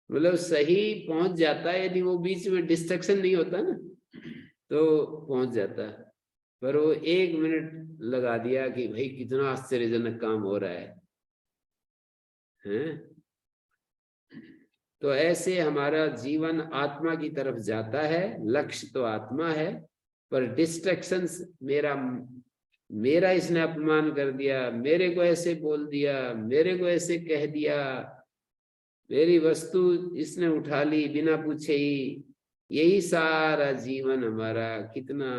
मतलब सही पहुंच जाता है, यदि वो बीच में डिस्ट्रक्शन नहीं होता ना तो पहुंच जाता। पर वो 1 मिनट लगा दिया कि भाई कितना आश्चर्यजनक काम हो रहा है, हैं? तो ऐसे हमारा जीवन आत्मा की तरफ जाता है। लक्ष्य तो आत्मा है, पर डिस्ट्रैक्शंस, मेरा इसने अपमान कर दिया, मेरे को ऐसे बोल दिया, मेरे को ऐसे कह दिया, मेरी वस्तु इसने उठा ली बिना पूछे ही, यही सारा जीवन हमारा, कितना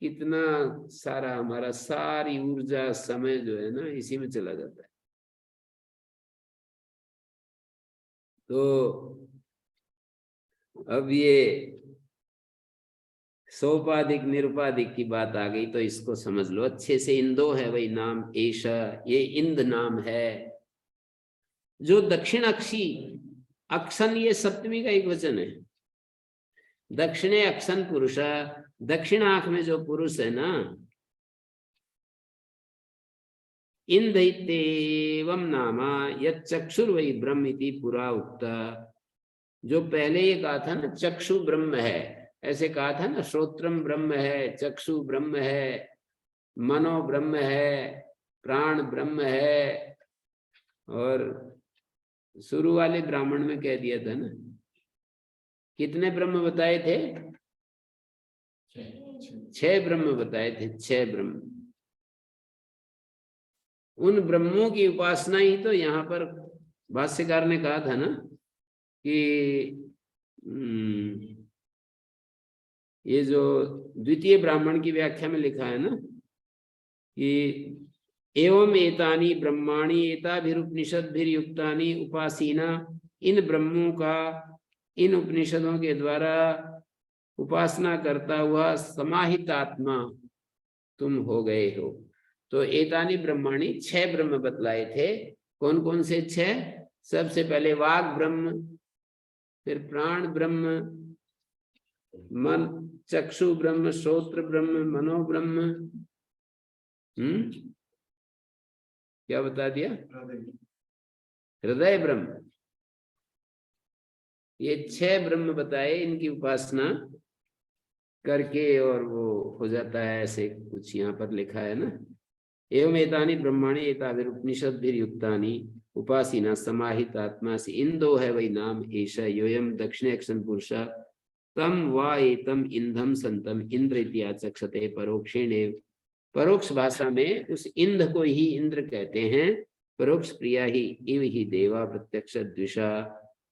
कितना सारा हमारा सारी ऊर्जा समय जो है ना इसी में चला जाता है। तो अब ये सोपाधिक निरुपाधिक की बात आ गई, तो इसको समझ लो अच्छे से। इंदो है वही नाम, ऐशा, ये इंद नाम है। जो दक्षिण अक्षी, अक्षन ये सप्तमी का एक वचन है। दक्षिणे अक्षन पुरुष, दक्षिण आंख में जो पुरुष है ना, इंदैतेवम नामा यत् चक्षुर वही ब्रह्म इति पुरा उक्ता। जो पहले ये कहा था ना चक्षु ब्रह्म है, ऐसे कहा था ना, श्रोत्रम ब्रह्म है, चक्षु ब्रह्म है, मनो ब्रह्म है, प्राण ब्रह्म है, और शुरू वाले ब्राह्मण में कह दिया था ना, कितने ब्रह्म बताए थे? 6 ब्रह्म बताए थे, 6 ब्रह्म। उन ब्रह्मों की उपासना ही तो यहाँ पर भाष्यकार ने कहा था ना कि ये जो द्वितीय ब्राह्मण की व्याख्या में लिखा है ना कि एवं एतानि ब्रह्माणि एताभिरुपनिषद्भिर्युक्तानि उपासीना, इन ब्रह्मों का इन उपनिषदों के द्वारा उपासना करता हुआ समाहित आत्मा तुम हो गए हो। तो एतानि ब्रह्माणि 6 ब्रह्म बतलाए थे। कौन कौन से 6? सबसे पहले वाग ब्रह्म, फिर प्राण ब्रह्म, मन चक्षु ब्रह्म, श्रोत्र ब्रह्म, मनो ब्रह्म, क्या बता दिया? हृदय ब्रह्म। ये 6 ब्रह्म बताए, इनकी उपासना करके और वो हो जाता है, ऐसे कुछ यहाँ पर लिखा है ना। एवं एतानि ब्रह्माणि एताभिरुपनिषद्भिर्युक्तानि उपासीना समाहित आत्मा से, इंदो है वही नाम, ऐशा योयम दक्षिणे अक्षन पुरुष तम वा एतम इंधम संतम इंद्र इत्याचक्षते परोक्षेण। परोक्ष भाषा में उस इंद्र को ही इंद्र कहते हैं। परोक्ष प्रिया ही इव ही देवा प्रत्यक्ष द्विषा।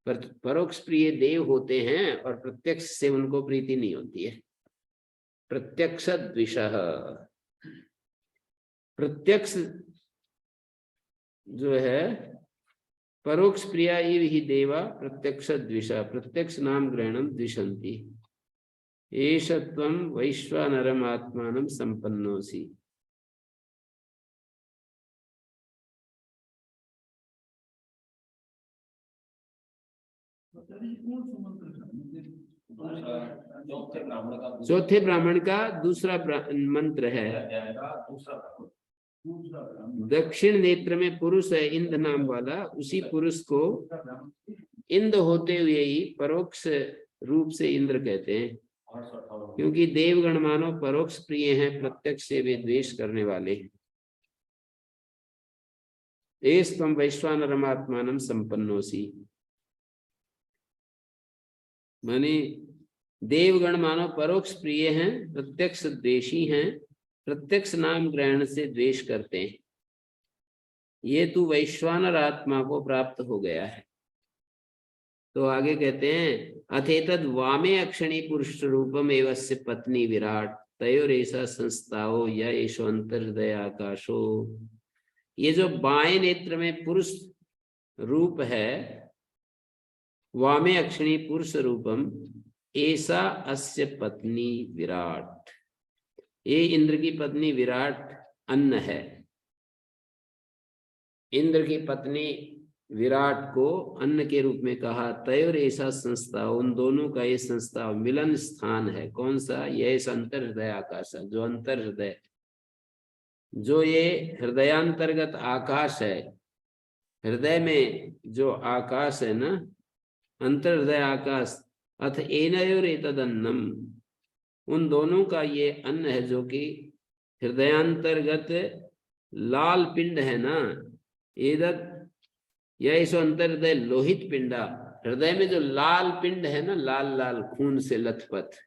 परोक्ष प्रिय देव होते हैं और प्रत्यक्ष से उनको प्रीति नहीं होती है। प्रत्यक्ष द्विषा, प्रत्यक्ष जो है परोक्ष प्रिया इव ही देवा प्रत्यक्ष द्विषा, प्रत्यक्ष नाम ग्रहणम द्विषन्ति। एष त्वं वैश्वानरम आत्मानं संपन्नोसि। चौथे ब्राह्मण का दूसरा मंत्र है। दक्षिण नेत्र में पुरुष है इंद नाम वाला, उसी पुरुष को इंद होते हुए ही परोक्ष रूप से इंद्र कहते हैं, क्योंकि देवगण मानो परोक्ष प्रिय हैं, प्रत्यक्ष से वे द्वेष करने वाले हैं। एष त्वं वैश्वानरमात्मानं संपन्नोसि, माने देवगण मानो परोक्ष प्रिय हैं, प्रत्यक्ष द्वेषी हैं, प्रत्यक्ष नाम ग्रहण से द्वेष करते हैं। ये तू वैश्वानर आत्मा को प्राप्त हो गया है। तो आगे कहते हैं अथेतद वामे अक्षणी पुरुष रूपम एवस्य पत्नी विराट तयोरेषा संस्थाओ या एषो अंतर्हृदय आकाशो। ये जो बाएं नेत्र में पुरुष रूप है, वामे अक्षणी पुरुष रूपम ऐसा अस्य पत्नी विराट, ये इंद्र की पत्नी विराट अन्न है। इंद्र की पत्नी विराट को अन्न के रूप में कहा। तयोर ऐसा संस्था, उन दोनों का ये संस्था मिलन स्थान है। कौन सा? यह इस अंतर हृदय आकाश है, जो अंतर हृदय, जो ये हृदयांतर्गत आकाश है, हृदय में जो आकाश है ना, अंतर हृदय आकाश, अथ एनयोर एतदन्नम, उन दोनों का ये अन्न है, जो कि हृदयांतर्गत लाल पिंड है ना, एदत यह इस अंतर हृदय लोहित पिंडा, हृदय में जो लाल पिंड है ना, लाल लाल खून से लथपथ,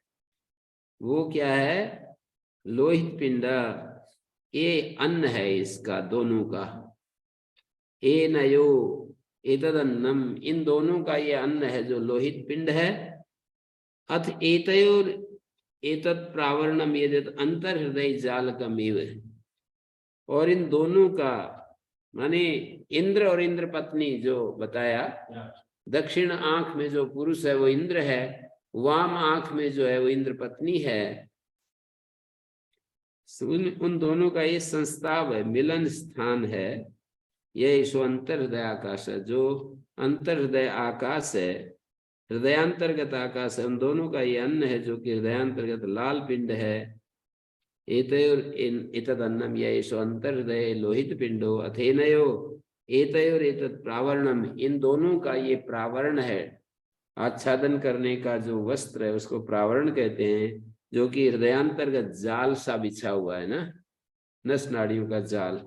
वो क्या है? लोहित पिंडा। ये अन्न है इसका, दोनों का। एनयो एतदन्नम, इन दोनों का ये अन्न है जो लोहित पिंड है। अथ एतयोर एतत् प्रावरणम यदि अंतर हृदय जालकमेव, और इन दोनों का माने इंद्र और इंद्र पत्नी जो बताया, दक्षिण आंख में जो पुरुष है वो इंद्र है, वाम आंख में जो है वो इंद्र पत्नी है। उन दोनों का ये संस्ताव है, मिलन स्थान है। यह ईशो अंतर हृदय आकाश है, जो अंतर हृदय आकाश है, हृदयांतर्गत आकाश है, उन दोनों का ये अन्न है, जो कि हृदयांतर्गत लाल पिंड है। एतदन्नम यशो अंतर हृदय लोहित पिंडो अथेनयो एतयोर एतत् प्रावरणम, इन दोनों का ये प्रावरण है, आच्छादन करने का जो वस्त्र है उसको प्रावरण कहते हैं, जो कि हृदयांतर्गत जाल सा बिछा हुआ है ना, नस नाड़ियों का जाल।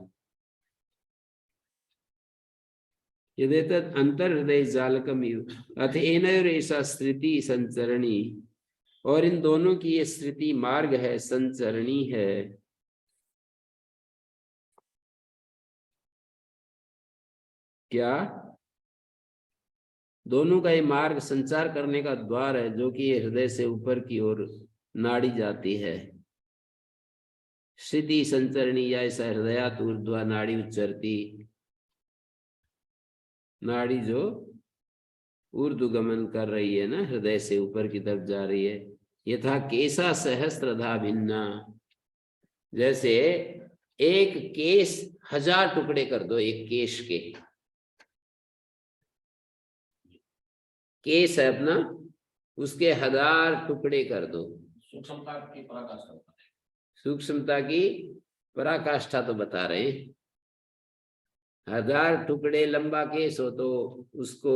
यदि अंतर हृदय जालकम अथ एनयोर ऐसा स्मृति संचरणी, और इन दोनों की ये स्मृति मार्ग है, संचरणी है। क्या? दोनों का ये मार्ग संचार करने का द्वार है, जो कि ये हृदय से ऊपर की ओर नाड़ी जाती है। स्मृति संचरणी, या ऐसा हृदयात ऊर्ध्वा नाड़ी उच्चरती, नाड़ी जो ऊर्ध्वगमन कर रही है ना, हृदय से ऊपर की तरफ जा रही है। यथा केसा सहस्त्रधा भिन्ना, जैसे एक केस 1000 टुकड़े कर दो, एक केश के, केस है अपना, उसके 1000 टुकड़े कर दो। सूक्ष्मता की पराकाष्ठा, सूक्ष्मता की पराकाष्ठा तो बता रहे हैं। 1000 टुकड़े लंबा केस हो तो उसको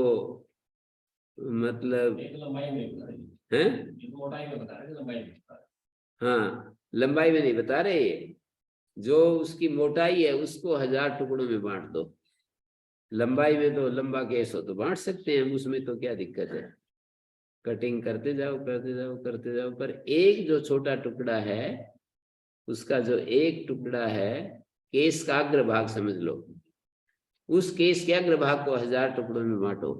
मतलब लंबाई में है, मोटाई में बता रहे, लंबाई में बता रहे। हाँ लंबाई में नहीं बता रहे, जो उसकी मोटाई है उसको 1000 टुकड़ों में बांट दो। लंबाई में तो लंबा केस हो तो बांट सकते हैं, उसमें तो क्या दिक्कत है, कटिंग करते जाओ करते जाओ करते जाओ। पर एक जो छोटा टुकड़ा है, उसका जो एक टुकड़ा है, केस का अग्रभाग समझ लो, उस केस के अग्रभाग को 1000 टुकड़ों में बांटो।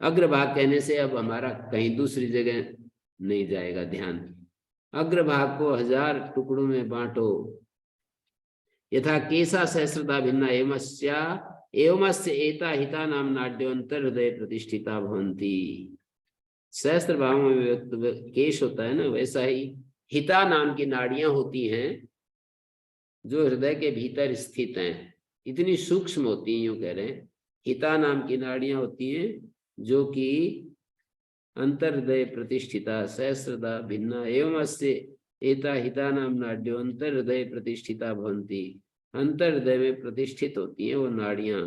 अग्रभाग कहने से अब हमारा कहीं दूसरी जगह नहीं जाएगा ध्यान। अग्रभाग को 1000 टुकड़ों में बांटो। यथा केसा सहस्रता भिन्ना एवमस्य एता हिता नाम नाड्योंतर हृदय प्रतिष्ठिता भवन्ति। सहस्त्र भावों में व्यक्त केश होता है ना, वैसा ही हिता नाम की नाड़ियां होती हैं, जो हृदय के भीतर स्थित हैं। इतनी सूक्ष्म होती हैं, यूं कह रहे हैं, हिता नाम की नाड़ियां होती हैं, जो कि अंतर हृदय प्रतिष्ठिता सहस्रता भिन्ना एवमस्य एता हिता नाम नाड्यो अंतर हृदय प्रतिष्ठिता भवन्ति। अंतर हृदय में प्रतिष्ठित होती हैं वो नाड़ियां।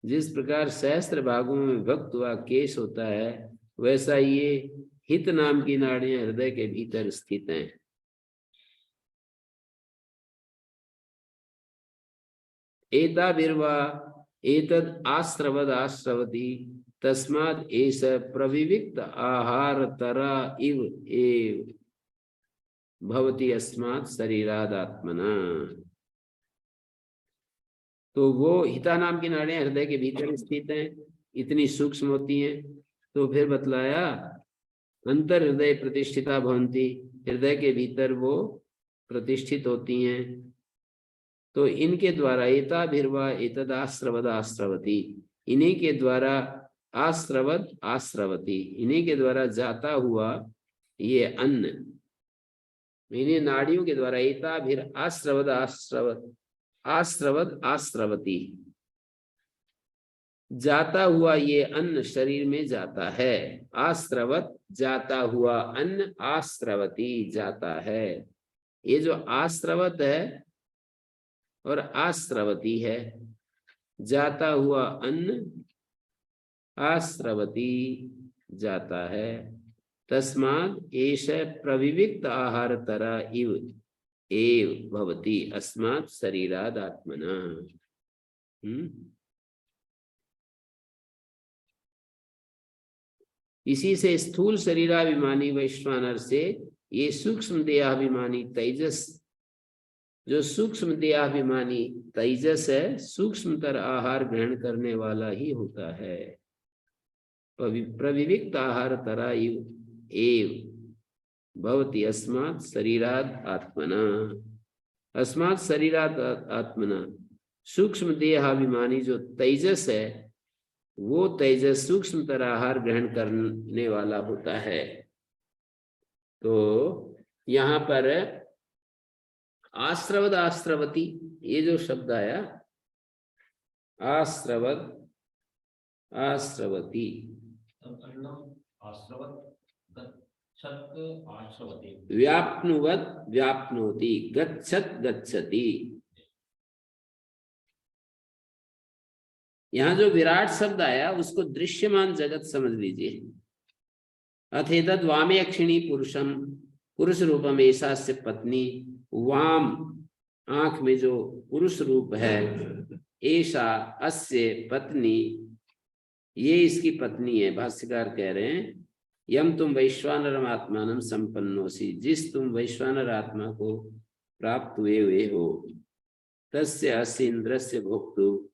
जिस प्रकार सहस्त्र भागों में विभक्त हुआ केश होता है, वैसा ये हित नाम की नाड़ियां हृदय के भीतर स्थित हैं। एता बिर्वा एतद आश्रवद आश्रवती तस्माद एष प्रविविक्त आहार तरा इव एव भवति अस्मात् शरीराद आत्मना। तो वो हिता नाम की नाड़ियां हृदय के भीतर स्थित हैं, इतनी सूक्ष्म होती हैं। तो फिर बतलाया अंतर हृदय प्रतिष्ठिता भवन्ति, हृदय के भीतर वो प्रतिष्ठित होती हैं। तो इनके द्वारा एता भिर्वा एतद आश्रवद आश्रवती, इन्हीं के द्वारा आश्रवद आश्रवती, इन्हीं के द्वारा जाता हुआ ये अन्न, इन्हीं नाड़ियों के द्वारा एताभिर आश्रवद आश्रवद आश्रवद आश्रवती, जाता हुआ ये अन्न शरीर में जाता है। आश्रवत जाता हुआ अन्न, आश्रवती जाता है। ये जो आश्रवत है और आश्रवती है, जाता हुआ अन्न आश्रवती जाता है। तस्मात् एष प्रविविक्त आहार तरा इव एव भवति अस्मात् शरीराद आत्मना। इसी से स्थूल शरीराभिमानी वैश्वानर से ये सूक्ष्म देहाभिमानी तेजस, जो सूक्ष्म देहाभिमानी तेजस है, सूक्ष्मतर आहार ग्रहण करने वाला ही होता है। प्रविविक्त आहार तरा एव भवति अस्मात् शरीराद आत्मना। अस्मात् शरीराद आत्मना, सूक्ष्म देहाभिमानी जो तेजस है, वो तेजस सूक्ष्मतर आहार ग्रहण करने वाला होता है। तो यहाँ पर आश्रवद आश्रवती, ये जो शब्द आया आश्रवद आश्रवती, व्याप्नुवत व्याप्नोति, गच्छत गच्छति। यहाँ जो विराट शब्द आया उसको दृश्यमान जगत समझ लीजिए। अथेतद वामे अक्षिणी पुरुषम, पुरुष रूपम ऐसा से पत्नी, वाम आंख में जो पुरुष रूप है, ऐसा अस्य पत्नी, ये इसकी पत्नी है। भाष्यकार कह रहे हैं यम तुम वैश्वानरम आत्मानम संपन्नोसी, जिस तुम वैश्वानर आत्मा को प्राप्त हुए हो, तस्य अस्य इंद्रस्य भोक्तु,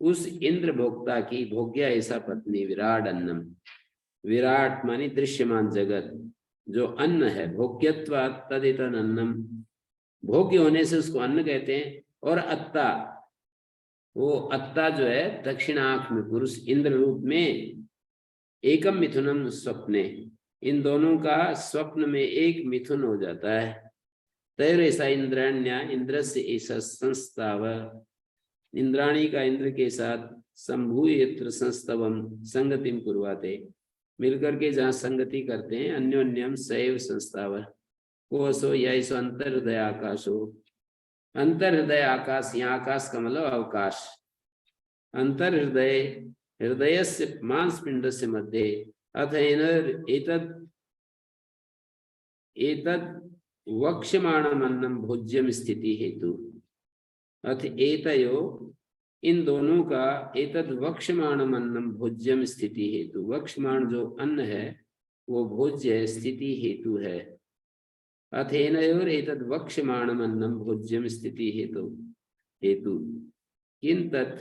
उस इंद्र भोक्ता की भोग्या ऐसा पत्नी विराट अन्नम। विराट मानी दृश्यमान जगत, जो अन्न है, भोग्यत्वात् तदितन अन्नम, भोग्य होने से उसको अन्न कहते हैं। और अत्ता, वो अत्ता जो है दक्षिण आंख में पुरुष इंद्र रूप में, एकम मिथुनम स्वप्ने, इन दोनों का स्वप्न में एक मिथुन हो जाता है। तैर ऐसा इंद्राण्या इंद्र से ऐसा संस्ताव, इंद्राणी का इंद्र के साथ संभूयत्र संस्तवम संगतिम कुर्वाते, मिलकर के जहाँ संगति करते हैं, अन्योन्यम सैव संस्ताव, कोसो यैसो अंतर्हृदय आकाशो। अंतर्हृदय आकाश, यहाँ आकाश का मतलब अवकाश। अंतर्हृदय, हृदय से मांसपिंड से मध्य, अथ एतद वक्ष्यमाणम अन्नम भोज्यम स्थिति हेतु। अथ एतयो, इन दोनों का, एतद वक्ष्यमाणम अन्नम भोज्यम स्थिति हेतु, वक्ष्यमाण जो अन्न है वो भोज्य स्थिति हेतु है। अथेनयोर एतद वक्ष्यमाणम अन्नम भोज्यम स्थिति हेतु किं तत्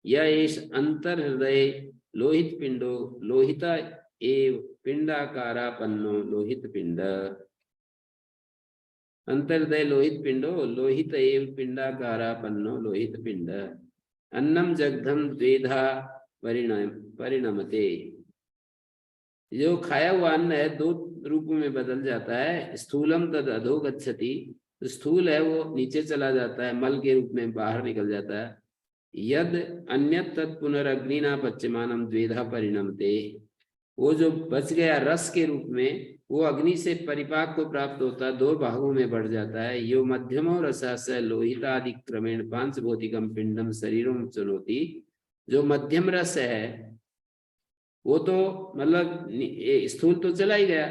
यश अंतर्हृदय लोहित पिंडो लोहिता एव पिंडाकारापन्नो लोहित पिंड। अंतर्हृदय लोहित पिंडो लोहित एव पिंडाकारापन्नो लोहित पिंड। अन्नम जगधम द्वेधा परिणमते, जो खाया हुआ अन्न है दो रूपों में बदल जाता है। स्थूलम तद अधो गच्छति, स्थूल है वो नीचे चला जाता है, मल के रूप में बाहर निकल जाता है। यद अन्यत तत् पुनरग्निना पच्यमानम द्वेधा परिणमते, वो जो बच गया रस के रूप में, वो अग्नि से परिपाक को प्राप्त होता है, दो भागों में बढ़ जाता है। यो मध्यमो रसास लोहितादि क्रमेण पांच भौतिकम पिंडम शरीरों चुनौती, जो मध्यम रस है वो तो मतलब स्थूल तो चला ही गया,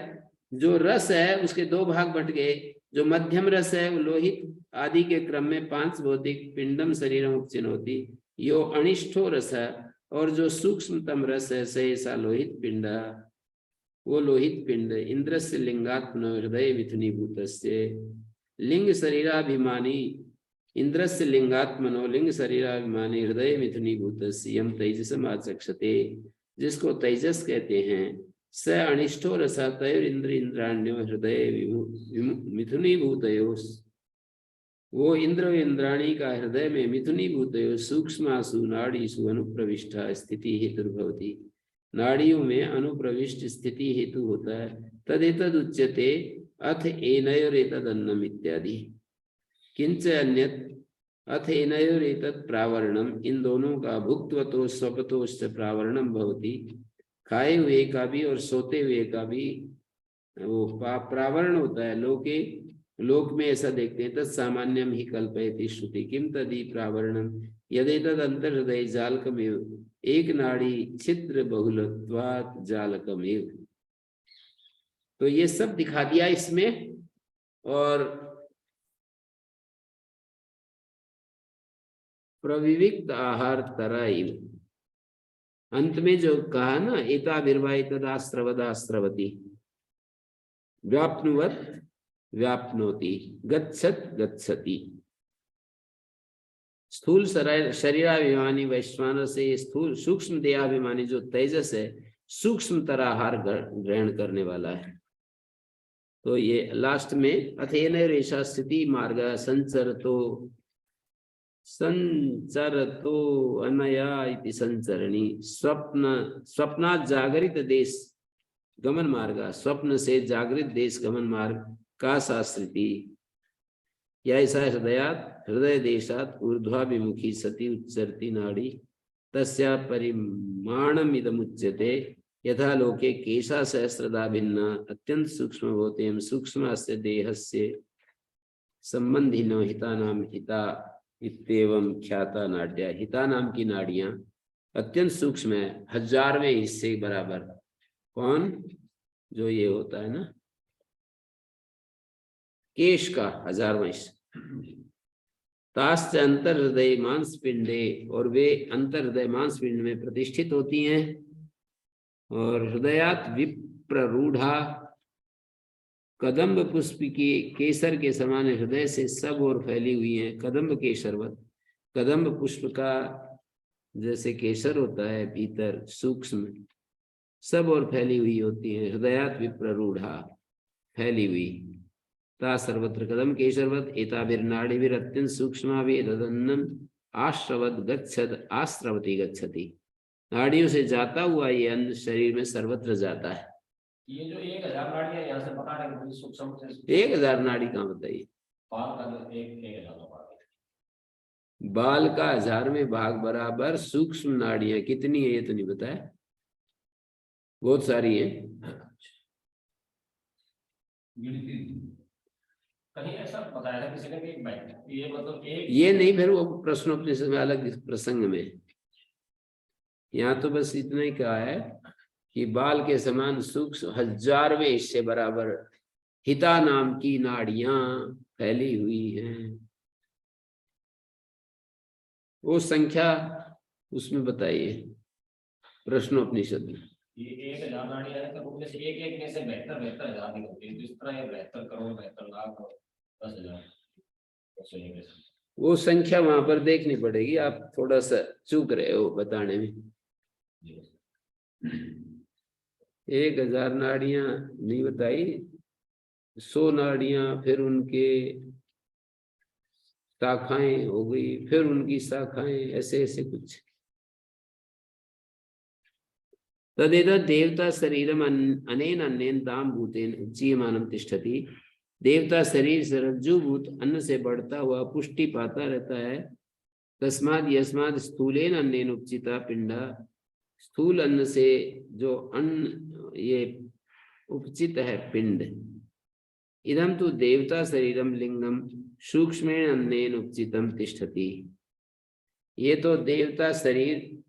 जो रस है उसके दो भाग बट गए। जो मध्यम रस है वो लोहित आदि के क्रम में पांच भौतिक पिंडम शरीरम उपचिनोती, यो अनिष्ठो रस है। और जो सूक्ष्मतम रस है सहसा लोहित पिंड, वो लोहित पिंड इंद्र से लिंगात्म हृदय मिथुनीभूत, लिंग शरीराभिमानी इंद्र से लिंगात्मनो लिंग शरीराभिमानी हृदय मिथुनीभूत यम तेजसम आचक्षते, जिसको तेजस कहते हैं। स अनिष्ठो रसा तैर इंद्र इंद्राण्यो हृदय मिथुनीभूतयोस्, वो इंद्र इंद्राणी का हृदय में मिथुनीभूतयो सूक्ष्मासु नाड़ीसु अनुप्रविष्टा स्थिति हेतुर्भवति, नाड़ियों में अनुप्रविष्ट स्थिति हेतु होता है। तदेतद उच्यते अथ एनयोरेतदन्नम इत्यादि। किंच अन्यत् अथ एनयोरेतत् प्रावरणम, इन दोनों का भुक्तवतो स्वपतोश्च प्रावरणम भवति। खाए हुए का भी और सोते हुए का भी वो प्रावरण होता है। लोक में ऐसा देखते हैं। तत् सामान्यम ही कल्पयति श्रुति। किम तदि प्रावरणम यदेतद अंतर्हृदय जालकमेव एक नाड़ी छिद्र बहुलत्वात् जालकमेव। तो ये सब दिखा दिया इसमें। और प्रविविक्त आहार तराइव, अंत में जो कहा ना, एताभिर्वाय तदास्त्रवदास्त्रवती, व्याप्नुवत् व्याप्नोति, गच्छत् गच्छति। स्थूल शरीराभिमानी वैश्वानर से ये स्थूल सूक्ष्म देहाभिमानी जो तेजस है, सूक्ष्म तरह आहार ग्रहण करने वाला है। तो ये लास्ट में अथेन रेशा स्थिति मार्ग संचरतो अनया इति संचरणी स्वप्ना जागरित देश गमन मार्ग, स्वप्न से जागृत देश गमन मार्ग का शास्त्री या ऐसा हृदयात हृदय देशात ऊर्ध्वाभिमुखी सती उच्चरती नाड़ी तस्या परिमाणम इदमुच्यते यथा लोके केशा सहस्रदा भिन्ना अत्यंत सूक्ष्म भवते सूक्ष्मस्य देहस्य संबंधिनो हिता नाम हिता इत्येवं ख्याता नाड्या। हिता नाम की नाड़ियां अत्यंत सूक्ष्म है, 1000वें हिस्से बराबर। कौन? जो ये होता है ना केश का 1000वां हिस्सा। ताश्च अंतर हृदय मांस पिंडे, और वे अंतर हृदय मांस पिंड में प्रतिष्ठित होती हैं। और हृदयात विप्ररूढ़ा, कदम्ब पुष्प की केसर के समान हृदय से सब ओर फैली हुई है। कदम्ब केसरवत, कदम्ब पुष्प का जैसे केसर होता है भीतर सूक्ष्म, सब ओर फैली हुई होती है। हृदयात विप्ररूढ़ा, फैली हुई। ता सर्वत्र कदम केसरवत एताभिर्नाड़िभिर अत्यंत सूक्ष्माभिरदन्नम आश्रवत गच्छद आश्रवती गच्छति। नाड़ियों से जाता हुआ ये अन्न शरीर में सर्वत्र जाता है। ये जो 1000 नाड़ियां यहाँ से बता रहे हैं सूक्ष्म से 1000 नाड़ी कहाँ बताइए? बाल का जो एक 1000 भाग है। बाल का 1000वें भाग बराबर सूक्ष्म नाड़ियां कितनी है ये तो नहीं बताया, बहुत सारी है। कहीं ऐसा बताया था किसी ने कि एक बैठ ये मतलब एक ये नहीं, फिर वो प्रश्नोपनिषद में अलग प्रसंग में। यहाँ तो बस इतना ही कहा है कि बाल के समान सूक्ष्म 1000वें हिस्से बराबर हिता नाम की नाड़ियां फैली हुई हैं। वो संख्या उसमें बताइए प्रश्नोपनिषद में। ये 1000 नाड़ियां हैं तो उनमें से एक में से 72 हजार निकलती है। तो इस तरह ये 72 करोड़ 72 लाख 10,000 वो संख्या वहां पर देखनी पड़ेगी, आप थोड़ा सा चूक रहे हो बताने में। 1000 नाड़ियां नहीं बताई, 100 नाड़ियां, फिर उनके शाखाएं हो गई, फिर उनकी शाखाएं, ऐसे ऐसे कुछ। तदेत देवता शरीरम अनेन अन्येन ताम भूतेन उच्चीयमानं तिष्ठति। देवता शरीर से रज्जुभूत अन्न से बढ़ता हुआ पुष्टि पाता रहता है। तस्माद यस्माद स्थूलेन अन्नेन उपचिता पिंडा, स्थूल अन्न से जो अन्न ये उपचित है पिंड। इदम तो देवता शरीरम लिंगम सूक्ष्मेण अन्नेन उपचितम तिष्ठति। ये तो देवता शरीर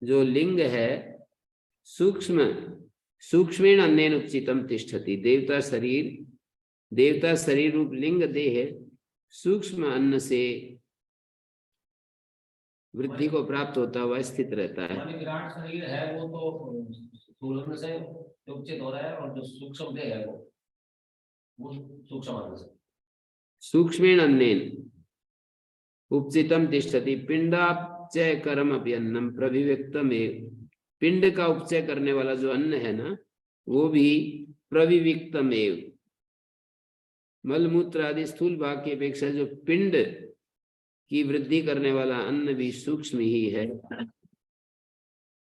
जो लिंग है सूक्ष्मेण अन्नेन उपचितम तिष्ठति। देवता शरीर रूप लिंग देह सूक्ष्म अन्न से वृद्धि को प्राप्त होता हुआ स्थित रहता है। विराट शरीर है वो तो स्थूल अन्न से उपचित हो रहा है, और जो सूक्ष्म देह है वो सूक्ष्म अन्न से सूक्ष्मेण अन्नेन उपचितम तिष्ठति। पिंडापचय कर्म अपि अन्नम प्रविविक्तमेव। पिंड का उपचय करने वाला जो अन्न है ना वो भी प्रविविक्तमेव। मलमूत्र आदि स्थूल भाग की अपेक्षा जो पिंड की वृद्धि करने वाला अन्न भी सूक्ष्म ही है।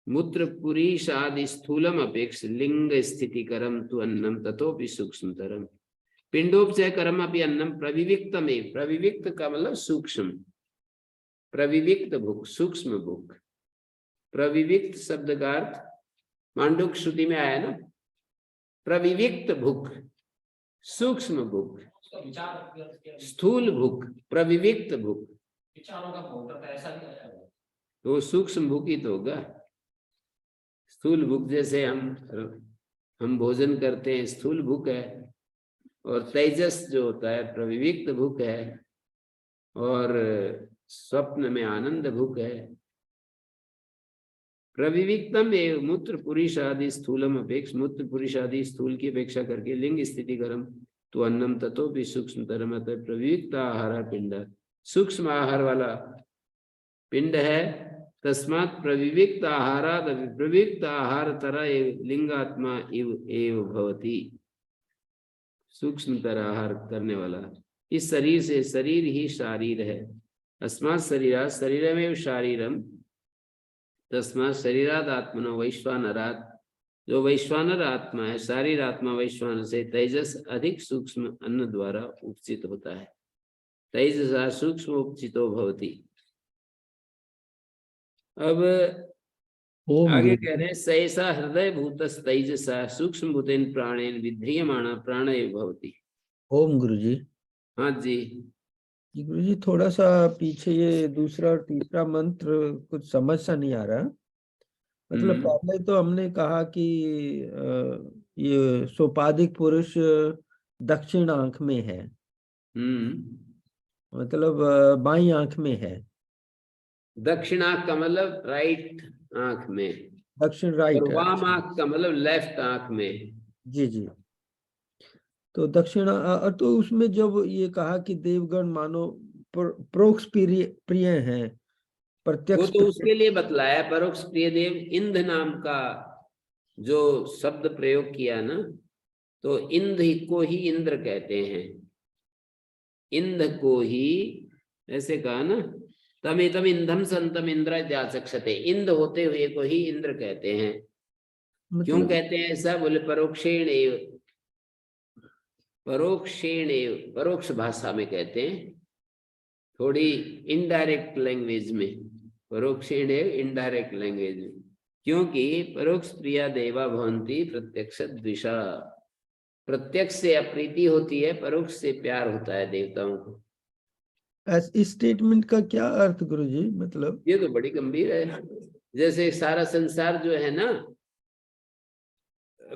मूत्र पुरीश आदि स्थूलम अपेक्ष लिंग स्थिति करम तु अन्नम ततोपि सूक्ष्मतरम। पिंडोपचय कर्म अपि अन्नम प्रविविक्तमेव। प्रविविक्त का मतलब सूक्ष्म, प्रविविक्त भूख, सूक्ष्म भूख। प्रविविक्त शब्द का अर्थ मांडुक श्रुति में आया ना, प्रविविक्त भूख, सूक्ष्म भूख, उसका विचार स्थूल भूख, प्रविविक्त भूख, विचारों का भोग करता है, ऐसा नहीं है। तो वो सूक्ष्म भूख ही तो होगा। स्थूल भूख जैसे हम भोजन करते हैं, स्थूल भूख है, और तेजस जो होता है प्रविविक्त भूख है, और स्वप्न में आनंद भूख है। प्रविविक्तम एवं मूत्र पुरुष आदि स्थूलम अपेक्ष, मूत्र पुरुष आदि स्थूल की अपेक्षा करके लिंग स्थिति कर्म तो अन्नम ततो भी सूक्ष्म तरम, अतः प्रविविक्त आहार पिंड, सूक्ष्म आहार वाला पिंड है। तस्मात् प्रविविक्त आहाराद प्रविविक्त आहार तरह लिंगात्मा एव भवति, सूक्ष्म तरह आहार करने वाला इस शरीर से, शरीर ही शारीर है। अस्मात् शरीरा शरीरमेव शारीरम, तस्मात् शरीराद आत्मनो वैश्वानरात, जो वैश्वानर आत्मा है, शारीर आत्मा वैश्वानर से तेजस अधिक सूक्ष्म अन्न द्वारा उपचित होता है। तेजसा सूक्ष्म उपचितो भवति। अब आगे कह रहे हैं सहसा हृदय भूतस तेजसा सूक्ष्म भूतेन प्राणेन विध्रियमाणा प्राणय भवति। ओम गुरुजी। हाँ जी, गुरुजी थोड़ा सा पीछे ये दूसरा और तीसरा मंत्र कुछ समझ सा नहीं आ रहा। मतलब पहले तो हमने कहा कि ये सोपाधिक पुरुष दक्षिण आंख में है, मतलब बाईं आंख में है। दक्षिण आंख का मतलब राइट आंख में, दक्षिण राइट, और वाम आंख का मतलब लेफ्ट आंख में। जी जी। तो दक्षिण तो उसमें जब ये कहा कि देवगण मानो परोक्ष प्रिय हैं, वो प्रत्यक्ष तो उसके लिए बतलाया, परोक्ष प्रिय देव। इंद्र नाम का जो शब्द प्रयोग किया ना, तो इंद्र को ही इंद्र कहते हैं। इंद्र को ही ऐसे कहा ना, तम एतम इंधम संतम इंद्र इत्याचक्षते, इंद्र होते हुए को ही इंद्र कहते हैं। क्यों कहते हैं ऐसा? बोले परोक्षेण एव, परोक्षेण एव, परोक्ष भाषा में कहते हैं, थोड़ी इनडायरेक्ट लैंग्वेज में, परोक्षेण एव इनडायरेक्ट लैंग्वेज में। क्योंकि परोक्ष प्रिया देवा भवन्ति प्रत्यक्ष द्विषा, प्रत्यक्ष से अप्रीति होती है, परोक्ष से प्यार होता है देवताओं को। इस स्टेटमेंट का क्या अर्थ गुरुजी? मतलब ये तो बड़ी गंभीर है। जैसे सारा संसार जो है ना,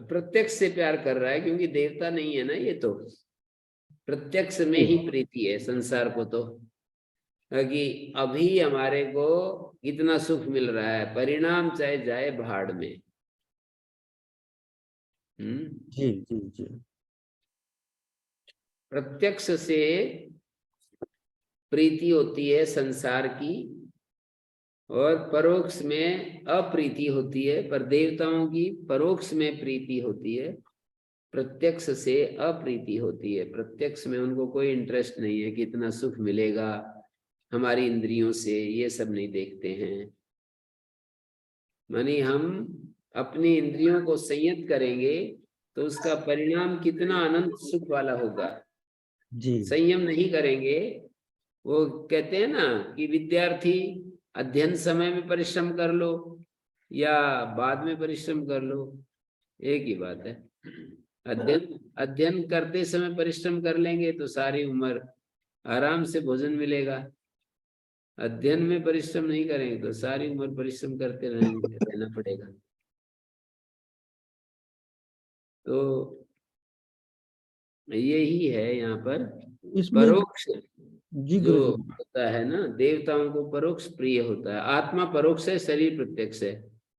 प्रत्यक्ष से प्यार कर रहा है, क्योंकि देवता नहीं है ना, ये तो प्रत्यक्ष में ही प्रीति है संसार को। तो कि अभी हमारे को कितना सुख मिल रहा है, परिणाम चाहे जाए भाड़ में। जी जी जी। प्रत्यक्ष से प्रीति होती है संसार की, और परोक्ष में अप्रीति होती है। पर देवताओं की परोक्ष में प्रीति होती है, प्रत्यक्ष से अप्रीति होती है। प्रत्यक्ष में उनको कोई इंटरेस्ट नहीं है कि इतना सुख मिलेगा हमारी इंद्रियों से, ये सब नहीं देखते हैं। मानी हम अपनी इंद्रियों को संयत करेंगे तो उसका परिणाम कितना अनंत सुख वाला होगा। जी। संयम नहीं करेंगे, वो कहते हैं ना कि विद्यार्थी अध्ययन समय में परिश्रम कर लो या बाद में परिश्रम कर लो, एक ही बात है। अध्ययन करते समय परिश्रम कर लेंगे तो सारी उम्र आराम से भोजन मिलेगा। अध्ययन में परिश्रम नहीं करेंगे तो सारी उम्र परिश्रम करते रहना पड़ेगा। तो यही है यहाँ पर परोक्ष जो होता है ना, देवताओं को परोक्ष प्रिय होता है। आत्मा परोक्ष है, शरीर प्रत्यक्ष है।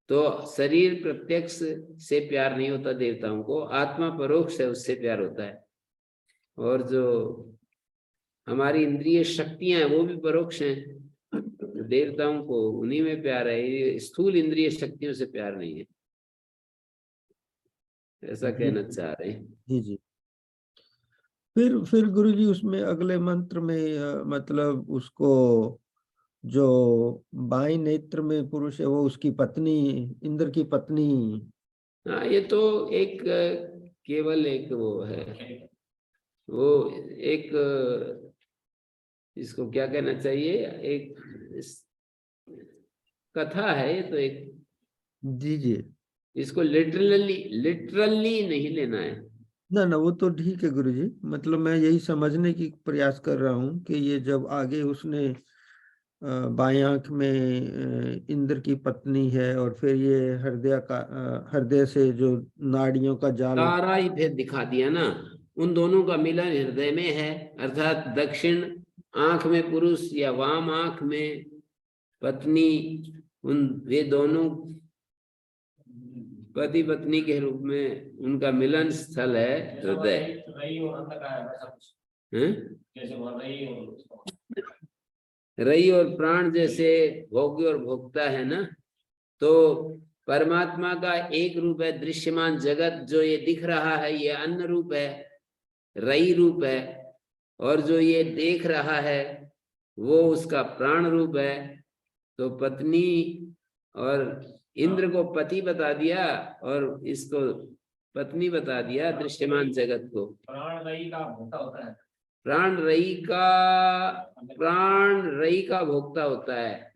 तो शरीर प्रत्यक्ष से प्यार नहीं होता देवताओं को, आत्मा परोक्ष है, उससे प्यार होता है। और जो हमारी इंद्रिय शक्तियां हैं वो भी परोक्ष हैं, देवताओं को उन्हीं में प्यार है। ये स्थूल इंद्रिय शक्तियों से प्यार नहीं है, ऐसा कहना चाह रहे हैं। जी जी। फिर गुरुजी उसमें अगले मंत्र में मतलब उसको जो बाएं नेत्र में पुरुष है वो उसकी पत्नी, इंद्र की पत्नी। हाँ, ये तो एक केवल एक वो है, वो एक इसको क्या कहना चाहिए, एक कथा है ये तो एक। जी जी। इसको लिटरली नहीं लेना है। ना वो तो ठीक है गुरुजी, मतलब मैं यही समझने की प्रयास कर रहा हूँ कि ये जब आगे उसने बाएं आंख में इंद्र की पत्नी है, और फिर ये हृदय से जो नाड़ियों का जाल। सारा ही भेद दिखा दिया ना। उन दोनों का मिलन हृदय में है, अर्थात दक्षिण आंख में पुरुष या वाम आंख में पत्नी, वे दोनों पति पत्नी के रूप में उनका मिलन स्थल है हृदय। रई और प्राण जैसे भोग्य और भोक्ता है ना, तो परमात्मा का एक रूप है दृश्यमान जगत, जो ये दिख रहा है ये अन्न रूप है, रई रूप है, और जो ये देख रहा है वो उसका प्राण रूप है। तो पत्नी और इंद्र को पति बता दिया और इसको पत्नी बता दिया दृश्यमान जगत को। प्राण रई का भोक्ता होता है। प्राण रई का भोक्ता होता है।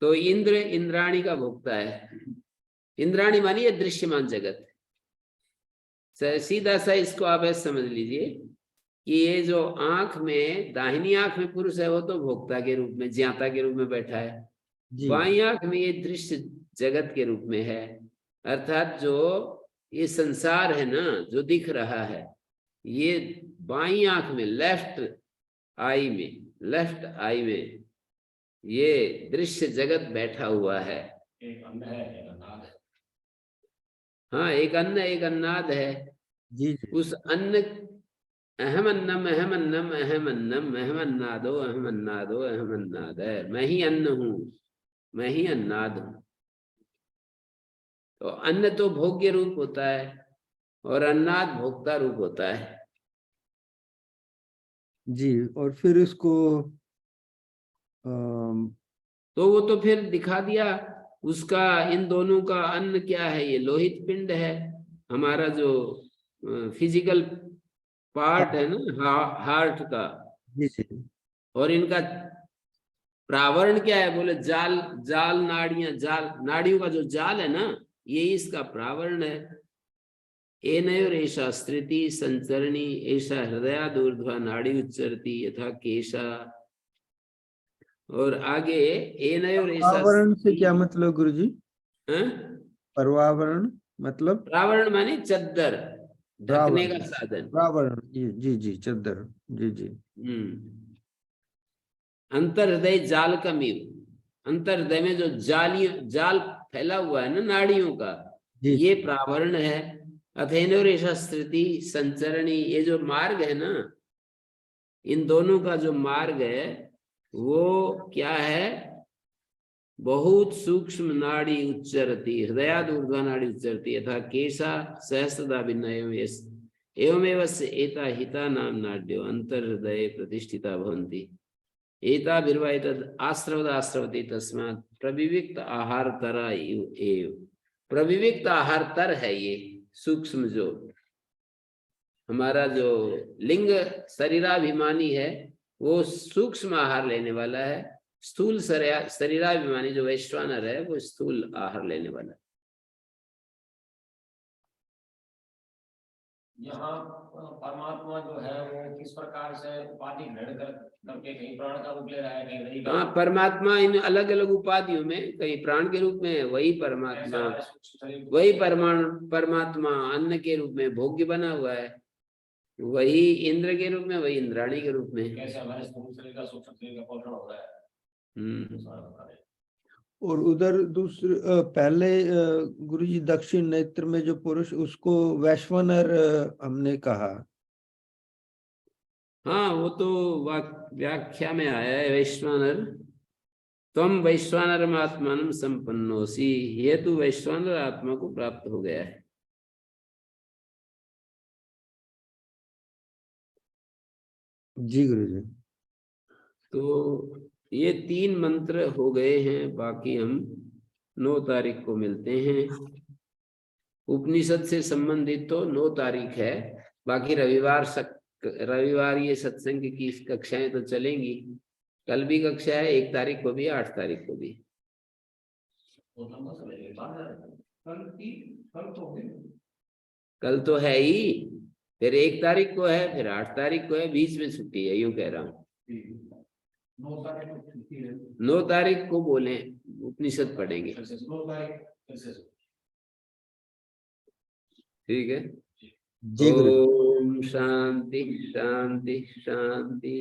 तो इंद्र इंद्राणी का भोक्ता है। इंद्राणी मानिए दृश्यमान जगत। सीधा सा इसको आप ऐसे समझ लीजिए कि ये जो आंख में, दाहिनी आंख में पुरुष है वो तो भोक्ता के रूप में, ज्ञाता के रूप में बैठा है। बाईं आंख में ये दृश्य जगत के रूप में है, अर्थात जो ये संसार है ना जो दिख रहा है, ये बाईं आंख में लेफ्ट आई में ये दृश्य जगत बैठा हुआ है। एक अन्न है, एक अन्नाद है। हाँ, एक अन्न एक अन्नाद है। जी। उस अन्न अहम अन्नम अहम अन्नम अहम अन्नम अहम अन्नादो अहम अन्नादो अहम अन्नाद है। मैं ही अन्न हूँ, मैं ही अन्नाद हूँ। तो अन्न तो भोग्य रूप होता है और अन्नाद भोक्ता रूप होता है। जी, और फिर इसको तो वो तो फिर दिखा दिया उसका, इन दोनों का अन्न क्या है, ये लोहित पिंड है, हमारा जो फिजिकल पार्ट है ना हार्ट का। जी जी। और इनका प्रावरण क्या है, बोले जाल नाड़ियों का जो जाल है ना, ये इसका प्रावरण है। एनयोर एषा स्त्रीति संचरणी एषा हृदयादूर्ध्वा नाड़ी उच्चरति यथा केशा। और आगे एनयोर एषा पर्यावरण से क्या मतलब गुरुजी? पर्यावरण मतलब प्रावरण माने चद्दर, ढकने का साधन। प्रावरण, जी जी, चद्दर, जी जी। अंतर हृदय जाल का मीव, अंतर हृदय में जो जाल फैला हुआ है ना नाड़ियों का, ये प्रावरण है। अथेनोर ऐसा स्थिति संचरणी, ये जो मार्ग है ना, इन दोनों का जो मार्ग है वो क्या है, बहुत सूक्ष्म नाड़ी उच्चरती हृदयादूर्ध्वा नाड़ी उच्चरती यथा केशा सहस्रदा भिन्न एवमेव एता हिता नाम नाड्यो अंतर्हृदये प्रतिष्ठिता भवन्ति एताभिर्वा एतद् आश्रवति तस्मात् प्रविविक्त आहार तरा एव। प्रविविक्त आहार तर है ये सूक्ष्म, जो हमारा जो लिंग शरीराभिमानी है वो सूक्ष्म आहार लेने वाला है, स्थूल शरीराभिमानी जो वैश्वानर है वो स्थूल आहार लेने वाला है। यहाँ परमात्मा जो है वो किस प्रकार से उपाधि ग्रहण करके कहीं प्राण का रूप ले रहा है, कहीं रई का। हाँ, परमात्मा इन अलग अलग उपाधियों में, कहीं प्राण के रूप में, वही परमात्मा, वही परमात्मा अन्न के रूप में भोग्य बना हुआ है, वही इंद्र के रूप में, वही इंद्राणी के रूप में। कैसे हमारे स्थूल शरीर का सूक्ष्म शरीर का पोषण हो रहा है। और उधर दूसरे पहले गुरुजी दक्षिण नेत्र में जो पुरुष, उसको वैश्वानर हमने कहा। हाँ, वो तो व्याख्या में आया है वैश्वानर। त्वम वैश्वानर आत्मान संपन्नोसी, ये तो वैश्वानर आत्मा को प्राप्त हो गया है। जी गुरुजी। तो ये 3 मंत्र हो गए हैं, बाकी हम 9 तारीख को मिलते हैं। उपनिषद से संबंधित तो 9 तारीख है, बाकी रविवार रविवार ये सत्संग की कक्षाएं तो चलेंगी। कल भी कक्षा है, 1 तारीख को भी, 8 तारीख को भी। कल तो है ही, फिर 1 तारीख को है, फिर 8 तारीख को है, बीच में छुट्टी है, यूं कह रहा हूँ। 9 तारीख को बोले उपनिषद पढ़ेंगे। ठीक है। जय गुरु जी। ओम शांति शांति शांति।